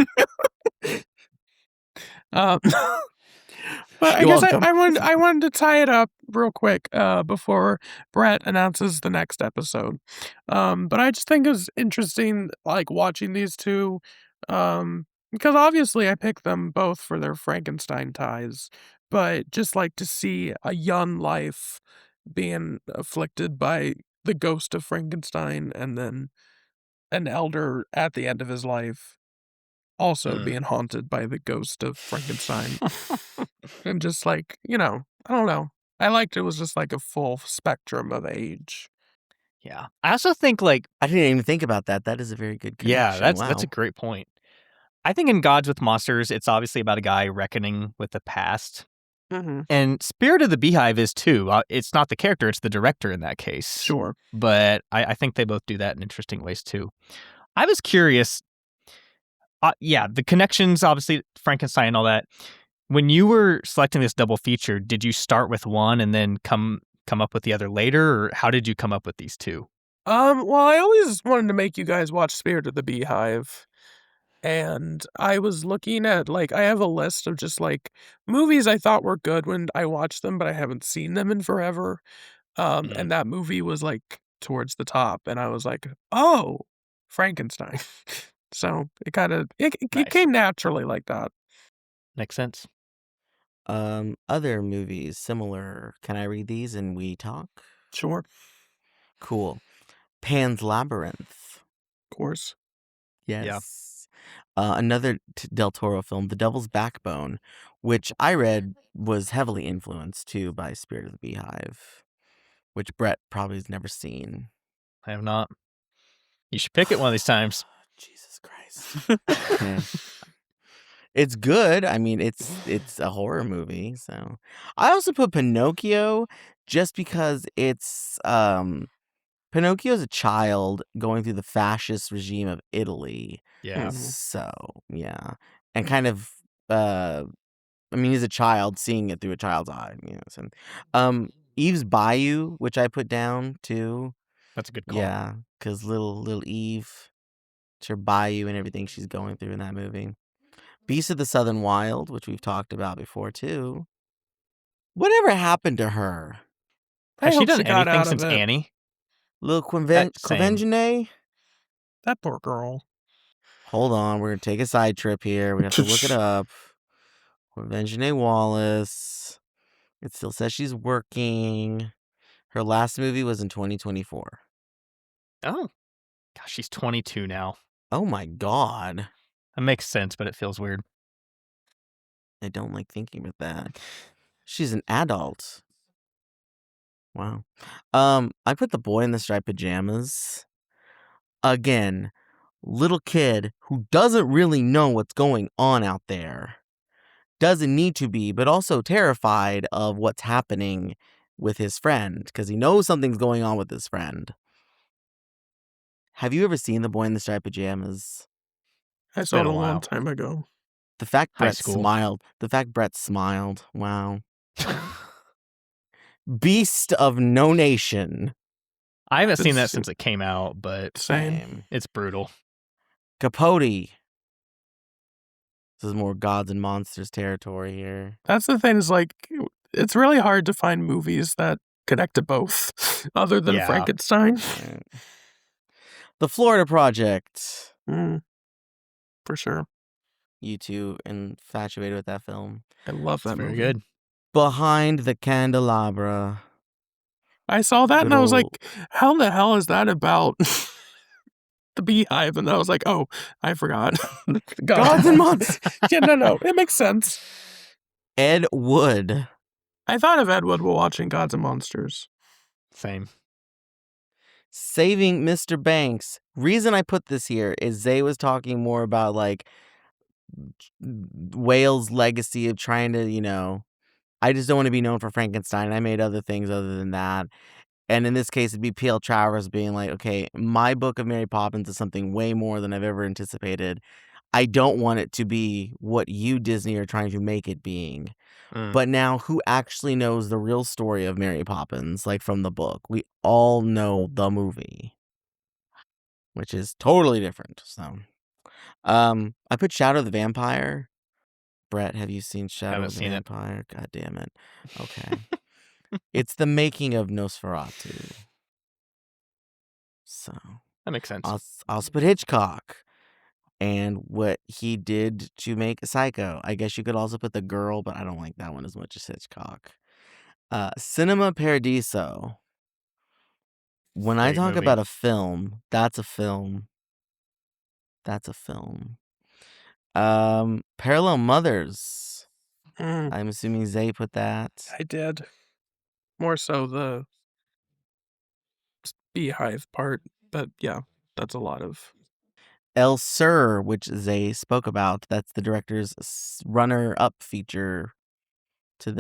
But I guess I wanted to tie it up real quick before Brett announces the next episode. But I just think it's interesting, like, watching these two, because obviously I picked them both for their Frankenstein ties, but just like to see a young life being afflicted by the ghost of Frankenstein, and then an elder at the end of his life also being haunted by the ghost of Frankenstein. And just like, I don't know. I liked it was just like a full spectrum of age. Yeah. I also think like... I didn't even think about that. That is a very good connection. Yeah, that's a great point. I think in Gods with Monsters, it's obviously about a guy reckoning with the past. Mm-hmm. And Spirit of the Beehive is too. It's not the character, it's the director in that case. Sure. But I think they both do that in interesting ways too. I was curious... the connections, obviously, Frankenstein and all that. When you were selecting this double feature, did you start with one and then come up with the other later, or how did you come up with these two? Well, I always wanted to make you guys watch Spirit of the Beehive. And I was looking at, like, I have a list of just, like, movies I thought were good when I watched them, but I haven't seen them in forever. And that movie was, like, towards the top. And I was like, oh, Frankenstein. So it kind of, it came naturally like that. Makes sense. Other movies similar. Can I read these and we talk? Sure. Cool. Pan's Labyrinth. Of course. Yes. Another Del Toro film, The Devil's Backbone, which I read was heavily influenced too by Spirit of the Beehive, which Brett probably has never seen. I have not. You should pick it one of these times. Jesus Christ. Okay. It's good. I mean, it's a horror movie, so I also put Pinocchio just because it's Pinocchio's a child going through the fascist regime of Italy. Yeah. So, yeah. And kind of I mean, he's a child seeing it through a child's eye, so Eve's Bayou, which I put down too. That's a good call. Yeah, cuz little Eve, it's her bayou and everything she's going through in that movie. Beast of the Southern Wild, which we've talked about before too. Whatever happened to her? I Has she hope done she got anything out of since it. Annie? Little Same. Quinvengene? That poor girl. Hold on, we're gonna take a side trip here. We have to look it up. Quinvengene Wallace. It still says she's working. Her last movie was in 2024. Oh. Gosh, she's 22 now. Oh my god. That makes sense, but it feels weird. I don't like thinking about that. She's an adult. Wow. I put The Boy in the Striped Pajamas. Again, little kid who doesn't really know what's going on out there. Doesn't need to be, but also terrified of what's happening with his friend because he knows something's going on with his friend. Have you ever seen The Boy in the Striped Pajamas? I saw it been a a long while. time ago. The fact High Brett school. smiled. The fact Brett smiled. Wow. Beast of No Nation. I haven't seen that It's since it came out, but Same. it's brutal. Capote. This is more gods and monsters territory here. That's the thing, is like, it's really hard to find movies that connect to both, other than Yeah. Frankenstein. Right. The Florida Project. For sure. You two infatuated with that film. I love It's that very movie. good. Behind the Candelabra. I saw that Good and I was old- like, how the hell is that about the Beehive? And then I was like, oh, I forgot. Gods and monsters. Yeah, no, it makes sense. Ed Wood. I thought of Ed Wood while watching Gods and Monsters. Same. Saving Mr. Banks. Reason I put this here is Zay was talking more about like Wales' legacy of trying to, I just don't want to be known for Frankenstein. I made other things other than that. And in this case, it'd be P.L. Travers being like, okay, my book of Mary Poppins is something way more than I've ever anticipated. I don't want it to be what you, Disney, are trying to make it being. But now, who actually knows the real story of Mary Poppins, like from the book? We all know the movie, which is totally different. So, I put Shadow of the Vampire. Brett, have you seen Shadow Haven't of the seen it. Vampire? God damn it. Okay. It's the making of Nosferatu. So, That makes sense. I'll also put Hitchcock and what he did to make Psycho. I guess you could also put The Girl, but I don't like that one as much as Hitchcock. Cinema Paradiso. When I Great talk movie. about a film, that's a film. That's a film. Parallel Mothers. I'm assuming Zay put that. I did. More so the Beehive part, but yeah, that's a lot of. El Sur, which Zay spoke about. That's the director's runner-up feature to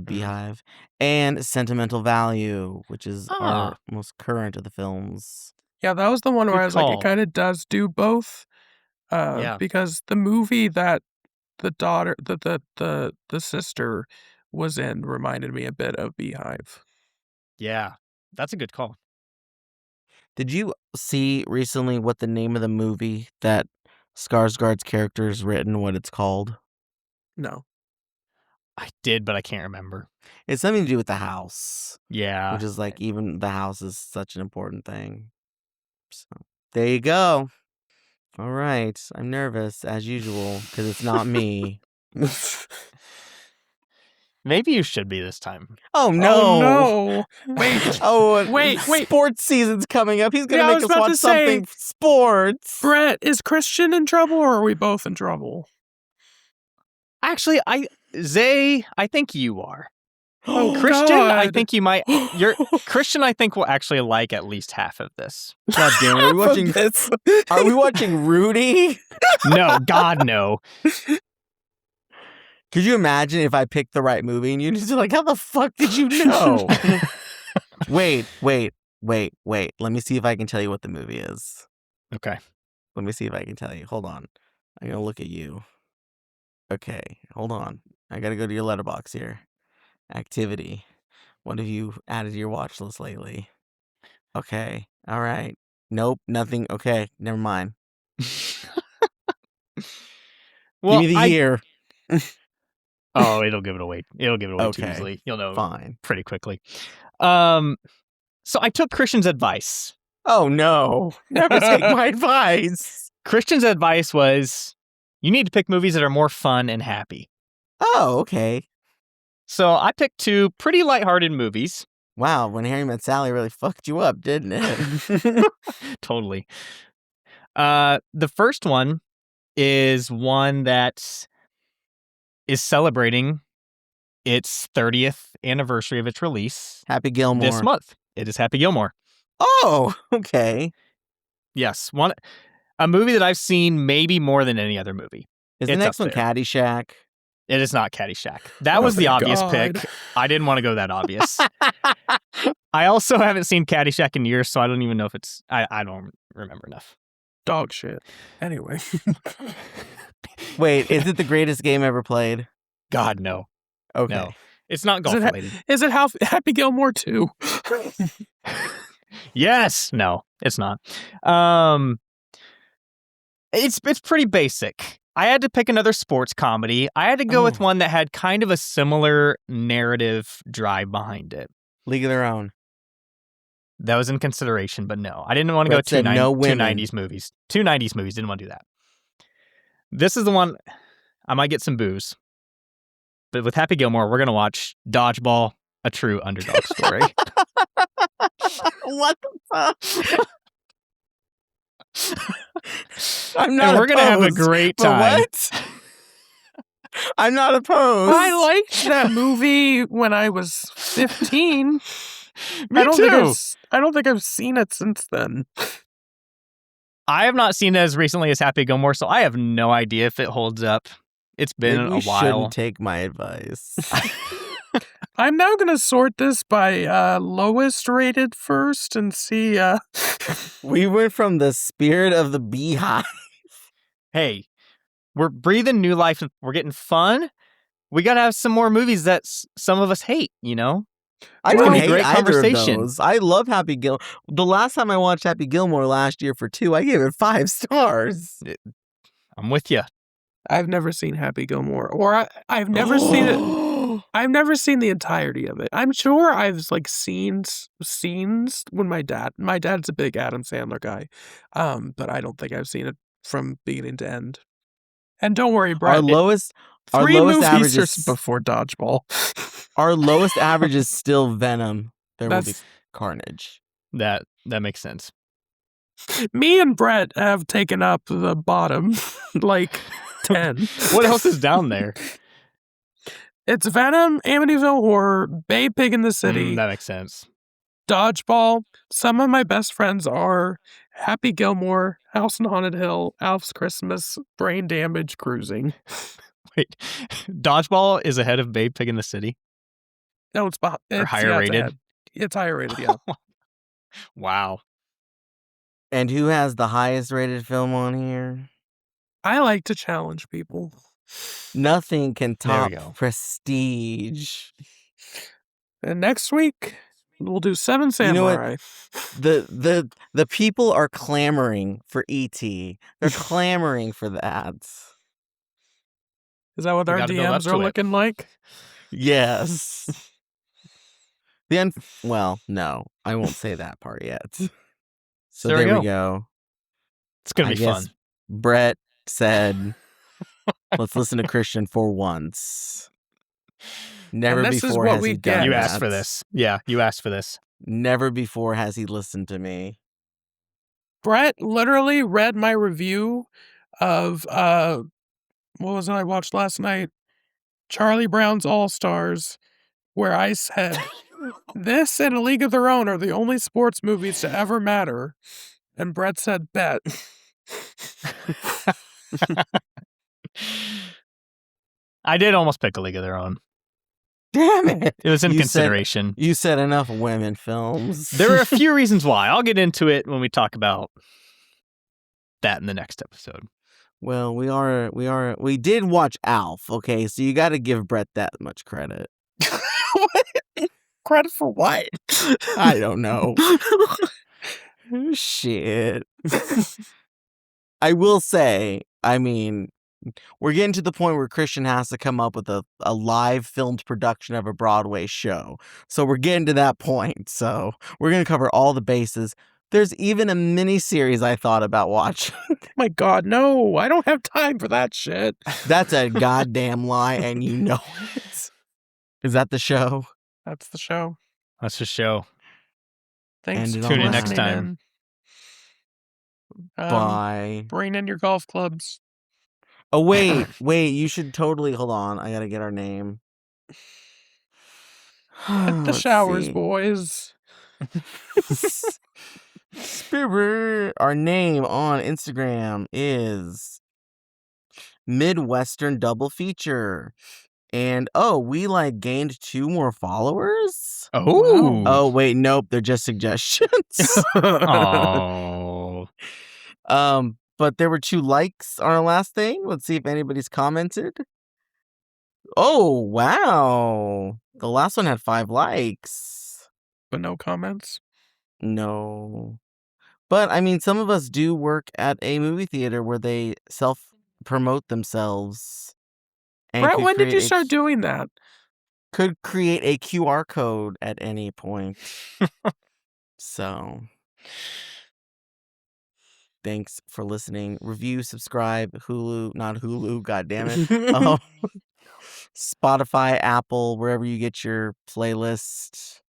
Beehive. And Sentimental Value, which is our most current of the films. Yeah, that was the one where Good I was like, call. it kind of does do both. Yeah. Because the movie that the daughter, the sister was in reminded me a bit of Beehive. Yeah. That's a good call. Did you see recently what the name of the movie that Skarsgård's character is written, what it's called? No. I did, but I can't remember. It's something to do with the house, Yeah. which is like even the house is such an important thing. So there you go. All right. I'm nervous as usual because it's not me. Maybe you should be this time. Oh, no. Oh, no. Wait. Wait. Sports season's coming up. He's going Yeah, I to make was us about watch to say, something sports. Brett, is Christian in trouble or are we both in trouble? Actually, Zay, I think you are. Oh, Christian, God. I think you might. Christian, I think will actually like at least half of this. God damn it. Are we watching this? Are we watching Rudy? No, God, no. Could you imagine if I picked the right movie and you just like, how the fuck did you know? Wait. Let me see if I can tell you what the movie is. Okay. Let me see if I can tell you. Hold on. I'm going to look at you. Okay. Hold on. I got to go to your letterbox here. Activity. What have you added to your watch list lately? Okay. All right. Nope. Nothing. Okay. Never mind. Well, Give me the year. Oh, it'll give it away. It'll give it away too Okay. easily. You'll know Fine. pretty quickly. So I took Christian's advice. Oh, no. Never take my advice. Christian's advice was, you need to pick movies that are more fun and happy. Oh, okay. So I picked 2 pretty lighthearted movies. Wow, When Harry Met Sally really fucked you up, didn't it? Totally. The first one is one that is celebrating its 30th anniversary of its release. Happy Gilmore. This month. It is Happy Gilmore. Oh, okay. Yes. A movie that I've seen maybe more than any other movie. Is the It's next up one there. Caddyshack? It is not Caddyshack. That Oh, was the thank obvious God. pick. I didn't want to go that obvious. I also haven't seen Caddyshack in years, so I don't even know if it's... I don't remember enough. Dog shit. Anyway. Wait, is it the greatest game ever played? God, no. Okay. No. It's not golf Is it- related. Is it Happy Gilmore 2? Yes. No, it's not. It's pretty basic. I had to pick another sports comedy. I had to go with Oh. one that had kind of a similar narrative drive behind it. League of Their Own. That was in consideration, but no. I didn't want to go Brett two said no women. 90s movies. 2 90s movies. Didn't want to do that. This is the one I might get some booze. But with Happy Gilmore, we're going to watch Dodgeball, a true underdog story. What the fuck? I'm And not we're going to have a opposed, great but time. what? I'm not opposed. I liked that movie when I was 15. Me I don't too. think I've seen it since then. I have not seen it as recently as Happy Gilmore, so I have no idea if it holds up. It's been Maybe we a while. shouldn't take my advice. I'm now going to sort this by lowest rated first and see. We went from the spirit of the Beehive. Hey, we're breathing new life. We're getting fun. We got to have some more movies that some of us hate, you know? I It's don't gonna be hate great either of conversation. those. I love Happy Gilmore. The last time I watched Happy Gilmore last year for 2, I gave it 5 stars. I'm with you. I've never seen Happy Gilmore, or I've never seen it. I've never seen the entirety of it. I'm sure I've seen scenes when my dad's a big Adam Sandler guy, but I don't think I've seen it from beginning to end. And don't worry, Brett. Our lowest 3 lowest movies average are is before Dodgeball. our lowest average is still Venom. There will be That's carnage. That makes sense. me and Brett have taken up the bottom 10. What else is down there? It's Venom, Amityville Horror, Bay Pig in the City, That makes sense. Dodgeball. Some of my best friends are Happy Gilmore, House on Haunted Hill, Alf's Christmas, Brain Damage, Cruising. Wait, Dodgeball is ahead of Babe Pig in the City? No, it's higher rated? ahead. It's higher rated, yeah. Wow. And who has the highest rated film on here? I like to challenge people. Nothing can There we top go. Prestige. And next week, we'll do 7 You know what? Samurai. The people are clamoring for E.T. They're clamoring for that. Is that what We our gotta build up DMs to are it. looking like? Yes. Well, no, I won't say that part yet. So There we there we go. go. It's going I to be guess fun. Brett said, let's listen to Christian for once. Never And this is before what has we he done get. You that. asked for this. Yeah, you asked for this. Never before has he listened to me. Brett literally read my review of what was it I watched last night? Charlie Brown's All-Stars, where I said, this and A League of Their Own are the only sports movies to ever matter. And Brett said, bet. I did almost pick A League of Their Own. Damn it. It was in You consideration. You said enough women films. There are a few reasons why. I'll get into it when we talk about that in the next episode. Well, we did watch Alf, okay? So you got to give Brett that much credit. Credit for what? I don't know. Shit. I will say, I mean, we're getting to the point where Christian has to come up with a live filmed production of a Broadway show. So we're getting to that point. So we're going to cover all the bases. There's even a mini-series I thought about watching. My God, no. I don't have time for that shit. That's a goddamn lie, and you know it. Is that the show? That's the show. That's the show. Thanks End for it on Tune in that. next time. Bye. Bring in your golf clubs. Oh, wait. You should totally... Hold on. I gotta get our name. Hit the Let's showers, see. boys. Spirit. Our name on Instagram is Midwestern Double Feature. And we gained 2 more followers? Oh. Oh, wait, nope, they're just suggestions. Oh. But there were 2 likes on our last thing. Let's see if anybody's commented. Oh, wow. The last one had 5 likes. But no comments. No. But, I mean, some of us do work at a movie theater where they self-promote themselves. And Brett, when did you create start doing that? Could create a QR code at any point. So, thanks for listening. Review, subscribe, Hulu, not Hulu, goddammit. Spotify, Apple, wherever you get your playlist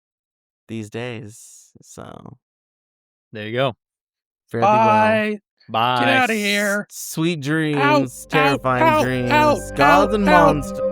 these days. So, There you go. fare thee well. Bye. Bye. Get out of here. Sweet dreams, Out, terrifying out, dreams, out, gods out, and out. monsters.